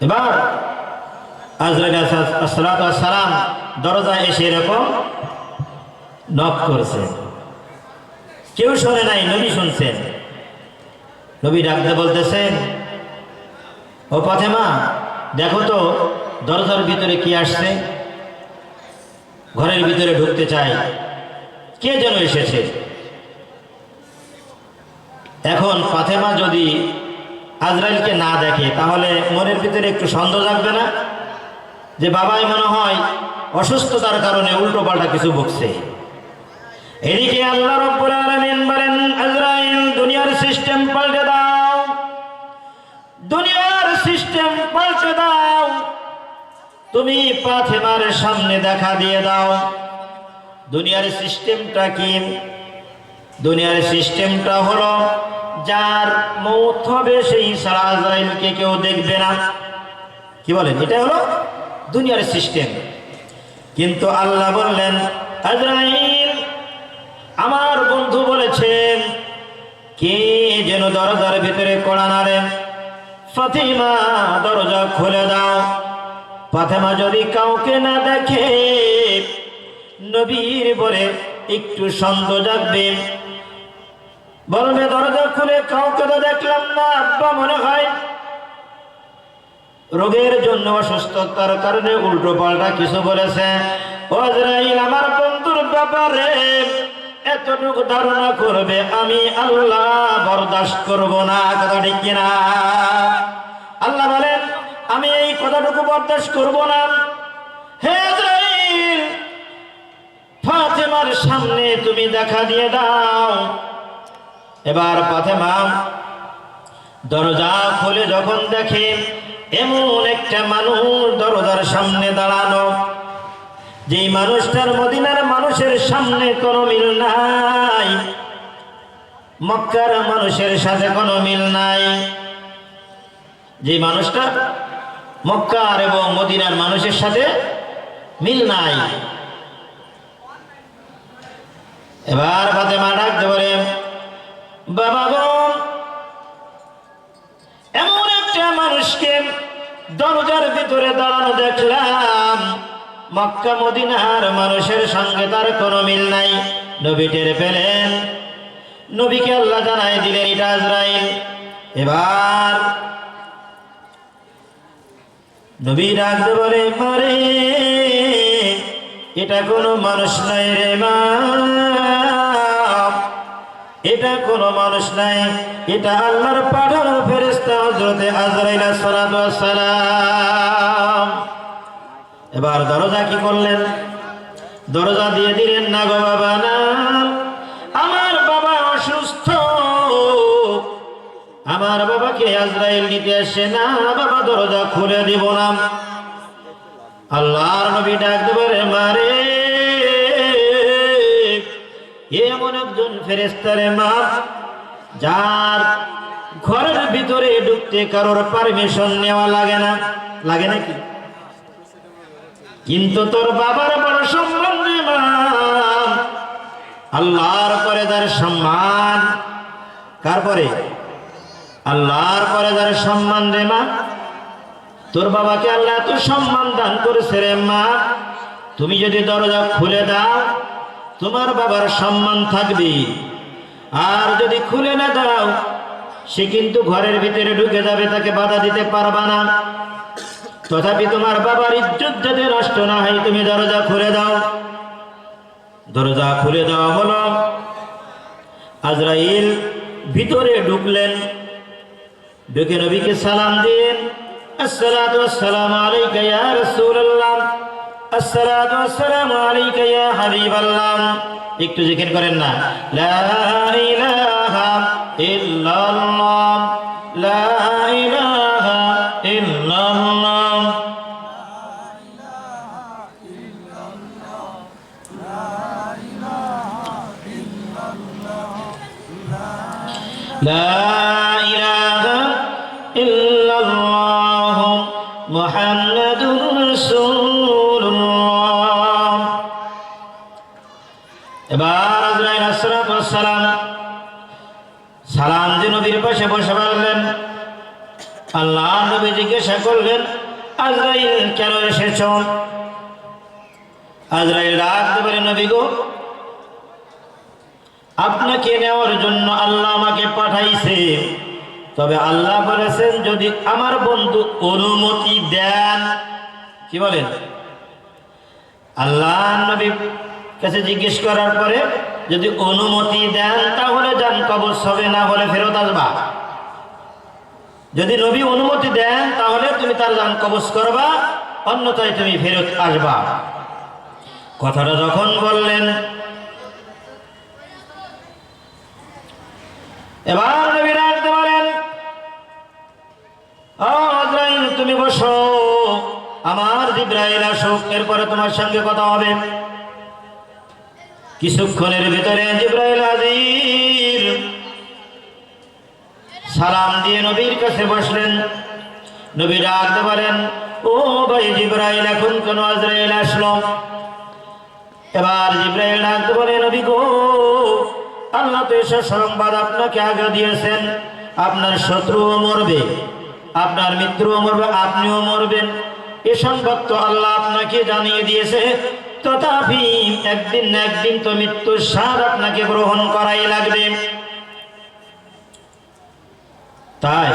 Speaker 1: এবার আজরাইল আলাইহিস সালাম দরজায় এসে এরকম নক করছে, কেউ শোনে নাই, নবী শুনছেন। নবী ডাকতে বলতেছেন, ও ফাতেমা, দেখো তো দরজার ভিতরে কি আসছে, ঘরের ভিতরে ঢুকতে চাই, কে যেন এসেছে। এখন ফাতেমা যদি আজরাইলকে না দেখে, তাহলে মনের ভিতরে একটু সন্দেহ জাগবে না, যে বাবাই মনে হয় অসুস্থতার কারণে উল্টো পাল্টা কিছু বকছে। এদিকে আল্লাহ রাব্বুল আলামিন বলেন, আজরাইল দুনিয়ার সিস্টেম পাল্টে দাও, দুনিয়ার সিস্টেম পাল্টে দাও, তুমি ফাতেমার সামনে দেখা দিয়ে দাও। দুনিয়ার সিস্টেমটা কি? দুনিয়ার সিস্টেমটা হলো, যার মৌত হবে সেই ছাড়া আজরাইলকে কেউ দেখবে না। কি বলেন? এটা হলো দুনিয়ার সিস্টেম। কিন্তু আল্লাহ বললেন, আজরাইল, আমার বন্ধু বলেছেন, কে যেন দরজার ভিতরে কড়া নাড়ে, ফাতিমা দরজা খুলে দাও। ফাতেমা যদি কাউকে না দেখে, নবীর বলে একটু সন্দেহ জাগবে, বলবে দরজা খুলে কাউকে তো দেখলাম না, আব্বা মনে হয় রোগের জন্য, অসুস্থতার কারণে উল্টো পাল্টা কিছু বলেছে। ও আজরাইল, আমার বন্ধুর ব্যাপারে এতটুকু ধারণা করবে, আমি আল্লাহ বরদাস্ত করব না। কথা ঠিক কিনা? আল্লাহ বলেন, আমি এই কথাটুকু বরদাস্ত করব না। হে আজরাইল, ফাতেমার সামনে তুমি দেখা দিয়ে দাও। এবার ফাতেমা দরজা খুলে যখন দেখে এমন একটা মানুষ দরজার সামনে দাঁড়ানো, যেই মানুষটার মদিনার মানুষের সামনে কোনো মিল নাই, মক্কার মানুষের সাথে কোনো মিল নাই, যে মানুষটা মক্কার এবং মদিনার মানুষের সাথে মিল নাই। এবার ফাতেমা ডাকতে বলে, বাবা গো, এমন একটা মানুষকে দরজার ভিতরে দাঁড়ানো দেখলাম, মক্কা মদিনার মানুষের সঙ্গে তার কোনো মিল নাই। নবী টের পেলেন, নবীকে আল্লাহ জানাই দিলেন এটা আজরাইল। এবার নবী ডাকতে বলে, মারে, এটা কোনো মানুষ নাই রে মা, এটা কোনো মানুষ নাই, এটা আল্লাহর পাঠানো ফেরেশতা হযরত আজরাইল আলাইহিস সালাম। এবার দরজা কি করলেন? দরজা দিয়ে দিলেন, না গো বাবা না, আমার বাবা অসুস্থ, আমার বাবাকে আজরাইল নিতে আসে না, বাবা দরজা খুলে দিব না। আল্লাহর নবী ডাকতে পারে, মারে, এমন একজন ফেরেশতা রে মা, যার ঘরের ভিতরে ঢুকতে কারোর পারমিশন নেওয়া লাগে না। লাগে নাকি? কিন্তু তোর বাবার বড় সম্মান রে মা, আল্লাহর পরে তার সম্মান, কার পরে? আল্লাহর পরে যারা সম্মান রে মা, তোর বাবাকে আল্লাহ এত সম্মান দান করেছে রে মা, তুমি যদি দরজা খুলে দাও তোমার বাবার সম্মান থাকবে, আর যদি খুলে না দাও সে কিন্তু ঘরের ভিতরে ঢুকে যাবে, তাকে বাধা দিতে পারবা না। তথাপি তোমার বাবার ইজ্জত যাতে নষ্ট না হয় তুমি দরজা খুলে দাও। দরজা খুলে দেওয়া হলো। আজরাইল ভিতরে ঢুকলেন, ঢুকে নবীকে সালাম দিলেন, আসসালাতু ওয়াসসালামু আলাইকা ইয়া রাসূলুল্লাহ, আসসালাতু ওয়াসসালামু আলাইকা ইয়া হাবিবাল্লাহ। একটু জিকির করেন না, লা ইলাহা ইল্লাল্লাহ, লা ইলাহা ইল্লাল্লাহ। লা ইলাহা ইল্লাল্লাহ মুহাম্মাদুর রাসূলুল্লাহ। এবার আজরাইল আসসালাতু ওয়াসসালাম সালাম দিয়ে নবীর পাশে বসে পড়লেন। আল্লাহ নবী জিজ্ঞাসা করলেন, আজরাইল কেন এসেছ? আজরাইল ডাকতে পারে, নবী গো, আপনাকে নেওয়ার জন্য আল্লাহ আমাকে পাঠাইছে, তবে আল্লাহ বলেছেন যদি আমার বন্ধু অনুমতি দেন। কি বলেন? আল্লাহ নবীর কাছে জিজ্ঞেস করার পরে যদি অনুমতি দেন তাহলে যান কবজ হবে, না হলে ফেরত আসবা। যদি নবী অনুমতি দেন তাহলে তুমি তার যান কবজ করবা, অন্যথায় তুমি ফেরত আসবা। কথাটা যখন বললেন, এবার নবী রাখতে বলেন, আজরাইল তুমি বসো, আমার জিবরাইল আসুক, এরপরে তোমার সঙ্গে কথা হবে। কিছুক্ষণের ভিতরে জিবরাইল হাজির। সালাম দিয়ে নবীর কাছে বসলেন। নবী ডাকতে পারেন, ও ভাই জিবরাইল, এখন কেন আজরাইল আসলো? এবার জিবরাইল ডাকতে পারে, নবী গো, আল্লাহ তো এসব সংবাদ আপনাকে আগে দিয়েছেন, আপনার শত্রুও মরবে, আপনার মিত্রও মরবে, আপনিও মরবেন, এ সংবাদ তো আল্লাহ আপনাকে জানিয়ে দিয়েছে। তথাপি একদিন না একদিন তো মৃত্যুর স্বাদ আপনাকে গ্রহণ করাই লাগবে। তাই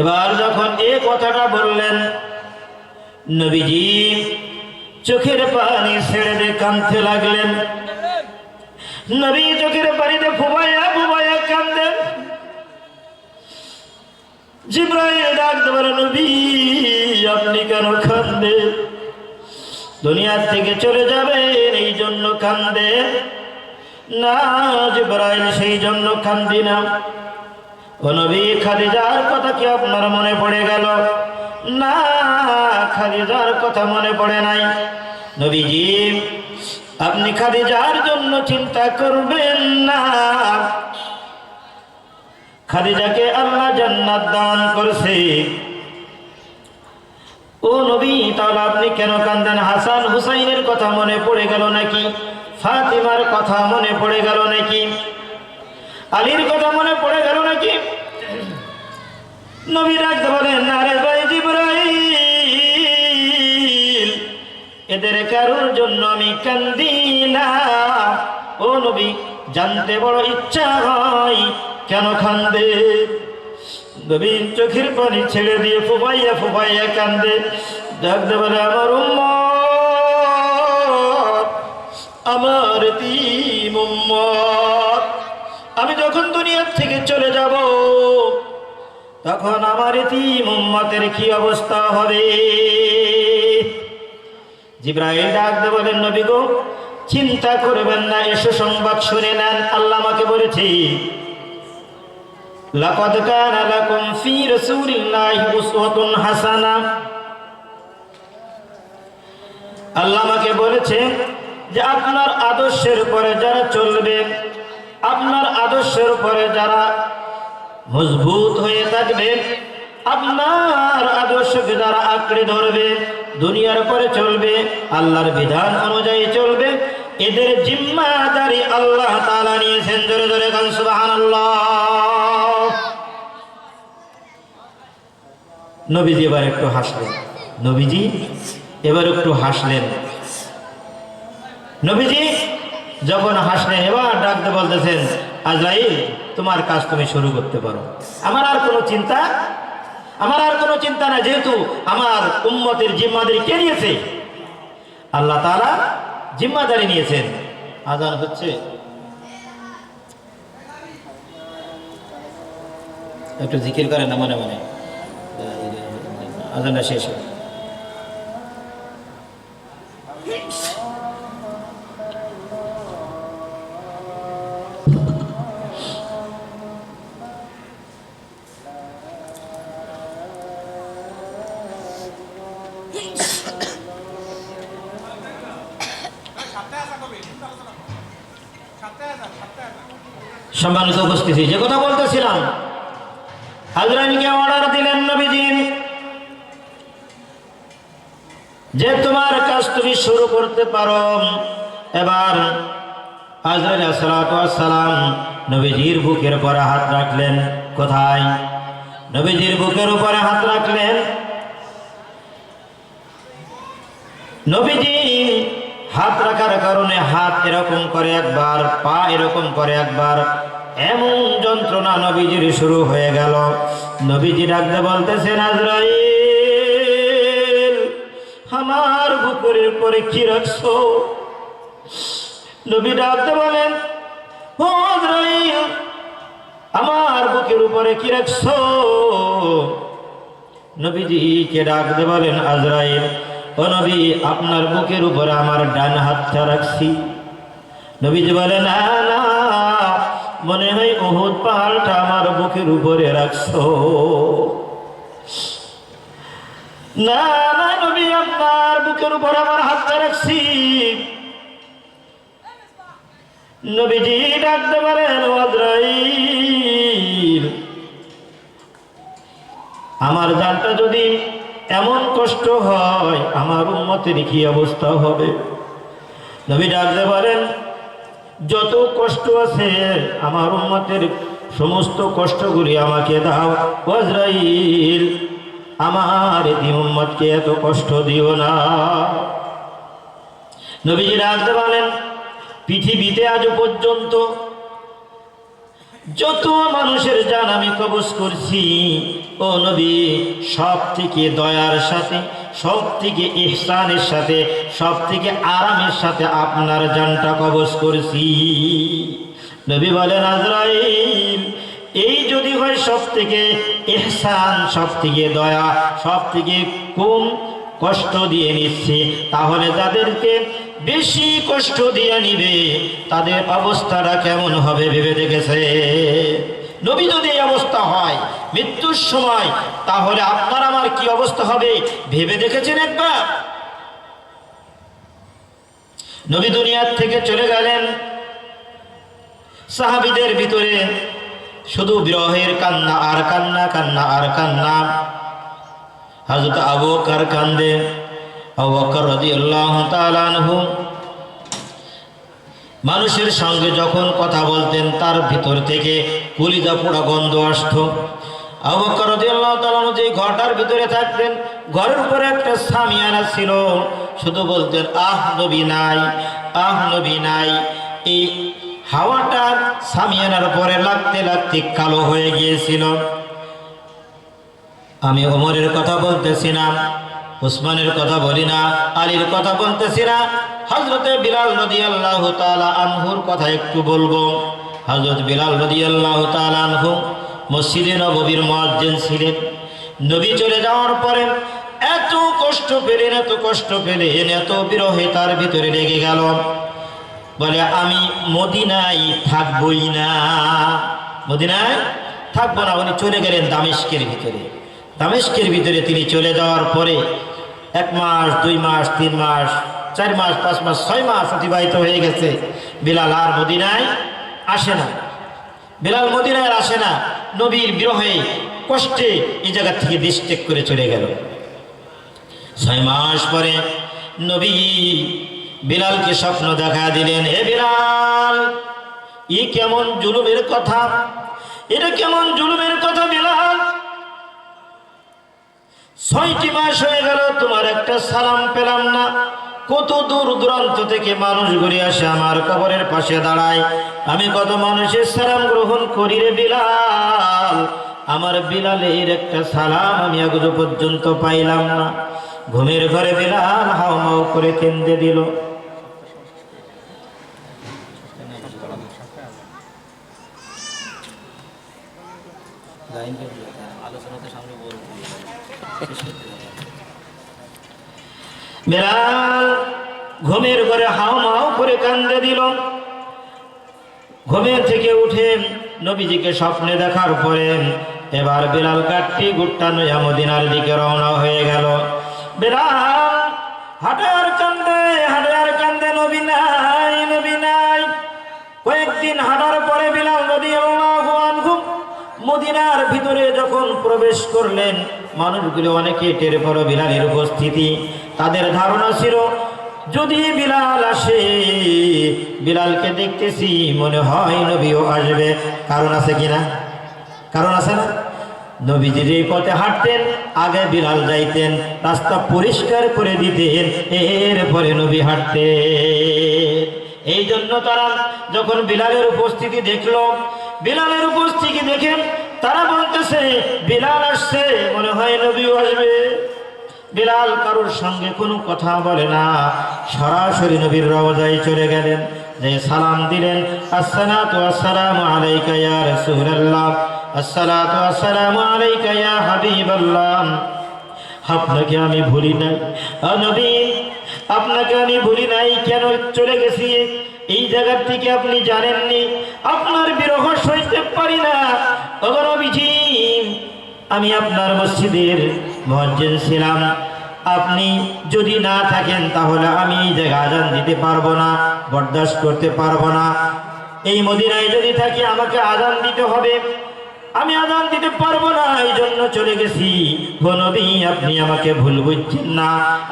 Speaker 1: এবার যখন এই কথাটা বললেন, নবীজি চোখের পানি ছেড়ে দিয়ে কাঁদতে লাগলেন। নবী চোখের পানিতে ফুবাইয়া ফুবাইয়া কাঁদেন। জিবরাইল ডাকতে পারে, নবী আপনি কেন কাঁদেন? দুনিয়ার থেকে চলে যাবেন এই জন্য কাঁদেন? না জিবরাইল, সেই জন্য কাঁদি না। ও নবী, খাদিজার কথা কি আপনার মনে পড়ে গেল? না, খাদিজার কথা মনে পড়ে নাই। নবীজি আপনি খাদিজার জন্য চিন্তা করবেন না, খাদিজাকে আল্লাহ জান্নাত দান করেছে। ও নবী, তাহলে আপনি কেন কাঁদেন? হাসান হুসাইনের কথা মনে পড়ে গেল নাকি? ফাতিমার কথা মনে পড়ে গেল নাকি? আলীর কথা মনে পড়ে গেল নাকি? নবী ডাকতে বলেন, আরে ভাই জিবরাইল, এদের কারোর জন্য আমি কান্দি না। ও নবী, জানতে বড় ইচ্ছা হয় কেন কান্দে? নবী চোখের পানি ছেড়ে দিয়ে ফুফাইয়া ফুফাইয়া কান্দে। ডাকতে বলে, আমার উম্মত, আমার এতিম উম্মত, আমি যখন দুনিয়া থেকে চলে যাব তখন আমার এতিম উম্মতের কি অবস্থা হবে? জিবরাইল ডাকতে বলেন, নবী গো, চিন্তা করবেন না, এসো সংবাদ শুনে নেন। আল্লাহ আমাকে বলেছে, লাকাদ কানা লাকুম ফি রাসূলিল্লাহি উসওয়াতুন হাসানাহ। আল্লাহ আমাকে বলেছে যে আপনার আদর্শের উপরে যারা চলবে, আপনার আদর্শের উপরে যারা মজবুত হয়ে থাকবে, আপনার আদর্শকে যারা আঁকড়ে ধরবে, দুনিয়ার উপরে চলবে, আল্লাহর বিধান অনুযায়ী চলবে, এদের জিম্মাদারি আল্লাহ তাআলা নিয়েছেন। জোরে জোরে বলেন সুবহানাল্লাহ। নবীজি এবার একটু হাসলেন। নবীজি এবার একটু হাসলেন। নবীজি যখন হাসলেন এবার ডাকতে বলতেছেন, আজরাইল তোমার কাজ তুমি শুরু করতে পারো। আমার আর কোনো চিন্তা না, যেহেতু আমার উম্মতের জিম্মাদারি কে নিয়েছে? আল্লাহ তাআলা জিম্মাদারি নিয়েছেন। আজান হচ্ছে, একটু জিকির করেন না মনে মনে, আজানটা শেষ হবে। সম্মানিত উপস্থিতি, যে কথা বলতেছিলাম, আজরাইলকে অর্ডার দিলেন নবীজি যে তোমার কাজ তুমি শুরু করতে পারো। এবার আজরাইল আলাইহিস সালাতু ওয়াস সালাম নবীজির বুকের উপরে হাত রাখলেন। কোথায়? নবীজির বুকের উপরে হাত রাখলেন। নবীজি হাত রাখার কারণে হাত এরকম করে একবার, পা এরকম করে একবার, এমন যন্ত্রণা নবীজির শুরু হয়ে গেল। নবীজি ডাকতে বলতেছেন, আজরাইল আমার বুকের উপরে কি রাখছো? নবী ডাকতে বলেন, ও আজরাইল আমার বুকের উপরে কি রাখছো? নবীজিকে ডাকতে বলেন, আজরাইল ও নবী আপনার বুকের উপরে আমার ডান হাতটা রাখছি। নবীজি বলে, না না, মনে হয় উহুদ পাহাড়টা আমার বুকের উপরে রাখছো। না না নবী, আপনার বুকের উপরে আমার হাতটা রাখছি। নবীজি ডাকতে পারেন, আজরাইল আমার জানটা যদি এমন কষ্ট হয় আমার উম্মতের কি অবস্থা হবে? নবী ডাকতে পারেন, যত কষ্ট আছে আমার উম্মতের সমস্ত কষ্টগুলি আমাকে দাও। আজরাইল আমার এই উম্মতকে এত কষ্ট দিও না। নবীজি ডাকতে পারেন, পৃথিবীতে আজ পর্যন্ত যত মানুষের জান আমি কবজ করছি, ও নবী সব থেকে দয়ার সাথে, সব থেকে ইহসানের সাথে, সব থেকে আরামের সাথে আপনার জানটা কবজ করছি। নবী বলেন, আজরাইল এই যদি হয় সব থেকে ইহসান, সব থেকে দয়া, সব থেকে কম কষ্ট দিয়ে নিচ্ছে, তাহলে যাদেরকে বেশি কষ্ট দিয়ে নিবে তাদের অবস্থাটা কেমন হবে ভেবে দেখেছে? নবী যদি এই অবস্থা হয় মৃত্যুর সময়, তাহলে আপনার আমার কি অবস্থা হবে ভেবে দেখেছেন একবার? নবী দুনিয়ার থেকে চলে গেলেন, সাহাবীদের ভিতরে শুধু বিরহের কান্না আর কান্না, কান্না আর কান্না। হযরত আবু বকর কান্দে। আবু বকর রাদিয়াল্লাহু তাআলা আনহু মানুষের সঙ্গে যখন কথা বলতেন তার ভিতর থেকে কলিজা পোড়া গন্ধ আসতো। আবু বকর রাদিয়াল্লাহু তাআলা আনহু যে ঘরটার ভিতরে থাকতেন, ঘরের উপরে একটা সামিয়ানা ছিল, শুধু বলতেন, আহ নবী নাই, আহ নবী নাই। এই হাওয়াটা সামিয়ানার পরে লাগতে লাগতে কালো হয়ে গিয়েছিল। আমি ওমরের কথা বলতেছি না, উসমানের কথা বলি না, আলীর কথা বলতেছি না, হযরতে বিলাল রাদিয়াল্লাহু তাআলা আনহুর কথা একটু বলবো। হযরত বিলাল রাদিয়াল্লাহু তাআলা আনহু মসজিদে নববীর মুয়াজ্জিন ছিলেন। নবী চলে যাওয়ার পরে এত কষ্ট পেলেন, এত কষ্ট পেলেন, এত বিরহে তার ভিতরে লেগে গেল। বলে, আমি মদিনায় থাকবই না, মদিনায় থাকবো না। উনি চলে গেলেন দামেস্কের ভিতরে। দামেস্কের ভিতরে তিনি চলে যাওয়ার পরে 1 মাস, 2 মাস, 3 মাস, 4 মাস, 5 মাস, 6 মাস অতিবাহিত হয়ে গেছে। বিলাল আর মদিনায় আসে না, বিলাল মদিনায় আসে না। নবীর বিরহে কষ্টে এই জায়গা থেকে দেশ ত্যাগ করে চলে গেল। 6 মাস পরে নবী বিলালকে স্বপ্ন দেখা দিলেন, হে বিলাল, ই কেমন জুলুমের কথা, এটা কেমন জুলুমের কথা বিলাল, 6টি মাস হয়ে গেল তোমার একটা সালাম পেলাম না। কত দূর দূরান্ত থেকে মানুষ ঘুরে আসে আমার কবরের পাশে দাঁড়ায়, আমি কত মানুষের সালাম গ্রহণ করি রে বিলাল, আমার বিলালের একটা সালাম আমি আজ পর্যন্ত পাইলাম না। ঘুমের ঘরে বিলাল হাউমাউ করে কেঁদে দিল। বিলাল ঘুমের ঘরে হাউমাউ করে কান্দে দিল। ঘুমের থেকে উঠে নবীজিকে স্বপ্নে দেখার পরে এবার বিলাল কাটটি গুট্টা নয়া মদিনার দিকে রওনা হয়ে গেল। বিলাল হাঁটে আর কান্দে, নবী নাই, নবী নাই। কয়েকদিন হাঁটার পরে বিলাল রাদিয়াল্লাহু আনহু মদিনার ভিতরে যখন প্রবেশ করলেন, মানুষগুলো অনেকে টের পেল বিলালের উপস্থিতি। তাদের ধারণা ছিল যদি বিলাল আসে, বিলালকে দেখতেছি মনে হয় নবীও আসবে। কারণ আছে কিনা? কারণ আছে না? নবীজি যে পথে হাঁটতেন আগে বিলাল যাইতেন, রাস্তা পরিষ্কার করে দিতেন, এরপরে নবী হাঁটতেন। এই জন্য তারা যখন বিলালের উপস্থিতি দেখলো, বিলালের উপস্থিতি দেখেন তারা বলতেছে বিলাল আসছে, মনে হয় নবীও আসবে। বিলাল কারোর সঙ্গে কোনো কথা বলে না, সরাসরি নবীর রওজায় চলে গেলেন, যে সালাম দিলেন, আসসালাতু আসসালামু আলাইকা ইয়া রাসূলুল্লাহ, আসসালাতু আসসালামু আলাইকা ইয়া হাবিবাল্লাহ। আপনাকে আমি ভুলি নাই নবী, আপনাকে আমি ভুলি নাই। কেন চলে গেছি এই জায়গার থেকে আপনি জানেননি, আপনার বিরহ সইতে পারি না। ওগো নবীজি, আমি আপনার মসজিদের মুয়াজ্জিন ছিলাম, আপনি যদি না থাকেন তাহলে আমি এই জায়গায় আজান দিতে পারবো না, বরদাস্ত করতে পারবো না। এই মদিনায় যদি থাকি আমাকে আজান দিতে হবে, আমি আজান দিতে পারবো না, এই জন্য চলে গেছি। ও নবী, আপনি আমাকে ভুল বুঝছেন না,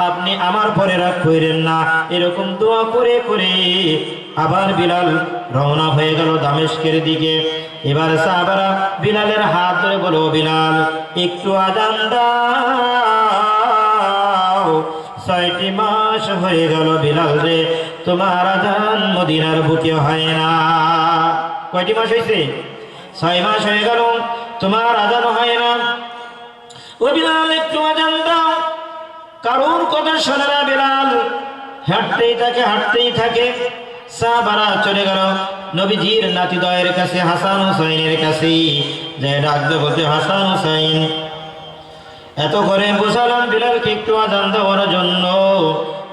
Speaker 1: আপনি আমার পরে রাগ করেন না। এরকম দোয়া করে করে আবার বিলাল রওনা হয়ে গেল দামেস্কের দিকে। এবার সাহাবারা বিলালের হাত ধরে বলো, বিলাল একটু আজান দাও, 6টি মাস হয়ে গেল বিলাল রে, তোমার আজান মদিনার বুকে হয় না। কয়টি মাস হয়েছে? 6 মাস হয়ে গেল, তোমার আজান হয় না। ও বিলাল একটু আজান দাও। কারোর কথা শোনে না বিলাল, হাঁটতেই থাকে। সাহাবারা চলে গেল নবীজির নাতিদ্বয়ের কাছে, হাসান হুসাইনের কাছে, যে ডাকতে বলতে, হাসান হুসাইন, এত করে বোঝালাম বিলালকে একটু আজান দেওয়ার জন্য,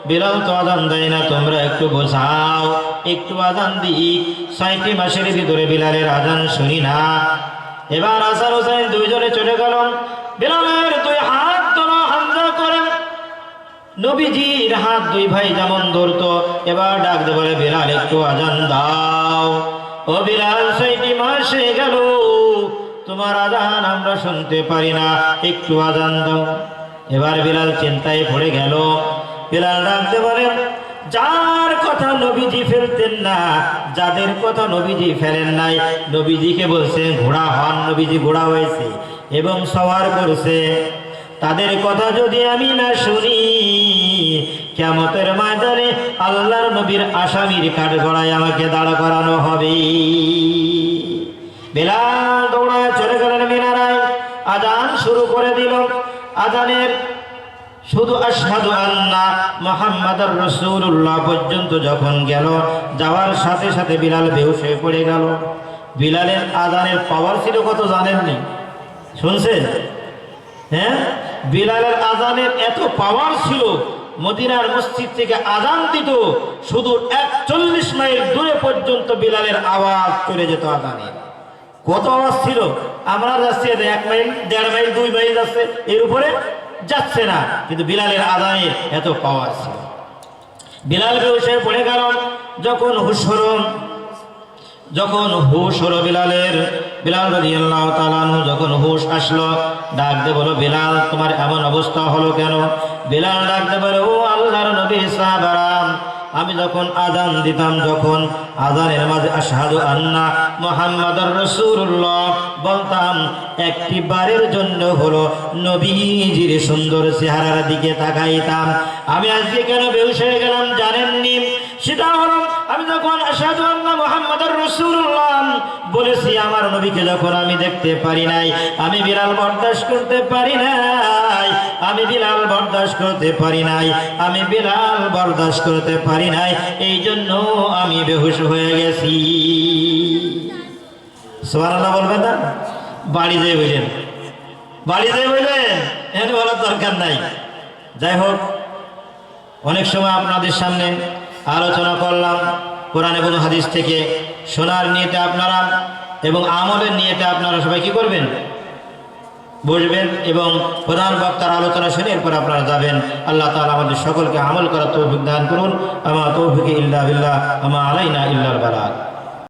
Speaker 1: বিলাল তো আজান দেয় না, তোমরা একটু বোঝাও, একটু আজান দিই। 6টি মাসের ভিতরে বিলালের আজান শুনি না। এবার হাসান হুসাইন দুইজনে চলে গেল, বিলালের 2 হাত ধরো, হামজা করেন। নবীজির হাত 2 ভাই যেমন ধরতো, এবার ডাকতে বলে, বিলাল একটু আজান দাও। ও বিলাল, 6টি মাস হয়ে গেল, তোমার আজান আমরা শুনতে পারি না, একটু আজান দাও। এবার বিলাল চিন্তায় পড়ে গেল। বিলাল ডাকতে বলে, যার কথা নবীজি ফেলতেন না, যাদের কথা নবীজি ফেলেন নাই, নবীজিকে বলছেন ঘোড়া হন, নবীজি ঘোড়া হয়েছে এবং সওয়ার করছে, তাদের কথা যদি আমি না শুনি, কিয়ামতের ময়দানে আল্লাহর নবীর আসামির কাঠগড়ায় আমাকে দাঁড় করানো হবে। বিলাল দৌড়ায় চলে গেলেন মিনারায়, আজান শুরু করে দিল। আজানের শুধু আশহাদু আন্না মুহাম্মাদুর রাসূলুল্লাহ পর্যন্ত যখন গেল, যাওয়ার সাথে সাথে বিলাল বেহুশ হয়ে পড়ে গেল। বিলালের আজানের পাওয়ার ছিল কত জানেননি? শুনছেন? হ্যাঁ, বিলালের আজানের এত পাওয়ার ছিল, মদিনার মসজিদ থেকে আজান দিত, শুধু 41 মাইল দূরে পর্যন্ত বিলালের আওয়াজ চলে যেত আজানের। কত আওয়াজ ছিল! আমরা যাচ্ছি 1 মাইল, 1.5 মাইল, 2 মাইল যাচ্ছে, এর উপরে যাচ্ছে না, কিন্তু বিলালের আজানের এত পাওয়ার ছিল। বিলাল বেহুশ হয়ে পড়ে গেল। যখন হুশ হলো বিলালের, বিলাল রাদিয়াল্লাহু তাআলা আনহু যখন হুশ আসলো, ডাকতে বলো, বিলাল তোমার এমন অবস্থা হলো কেন? বিলাল ডাকতে বলে, ও আল্লাহর নবী, সাহাবারা আমি যখন আযান দিতাম, যখন আযানের মাঝে আশহাদু আন্না মুহাম্মাদুর রাসূলুল্লাহ বলতাম, একটি বারের জন্য হলো নবীজির সুন্দর চেহারার দিকে তাকাইতাম। আমি আজকে কেন বেহুশ হয়ে গেলাম জানেননি? সেটা হলো আমি যখন আশহাদু আন্না মুহাম্মাদুর রাসূলুল্লাহ বলেছি, আমার নবীকে যখন আমি দেখতে পারি নাই, আমি বিলাল বরদাস্ত করতে পারি নাই, আমি বিলাল বরদাস্ত করতে পারি নাই, আমি বিলাল বরদাস্ত করতে পারি নাই, এই জন্য আমি বেহুশ হয়ে গেছি। সুবহানাল্লাহ বলবেন না? বাড়ি যেয়ে বললেন, বাড়ি যেয়ে বললেন, এখানে বলার দরকার নাই। যাই হোক, অনেক সময় আপনাদের সামনে আলোচনা করলাম কোরআন এবং হাদিস থেকে। শোনার নিয়তে আপনারা এবং আমলের নিয়তে আপনারা সবাই কি করবেন? বসবেন এবং প্রধান বক্তার আলোচনা শুনে এরপর আপনারা যাবেন। আল্লাহ তাআলা আমাদের সকলকে আমল করার তৌফিক দান করুন। আমা তৌফিক ইল্লা বিল্লাহ, আমা আলাইনা ইল্লাল বালাগ।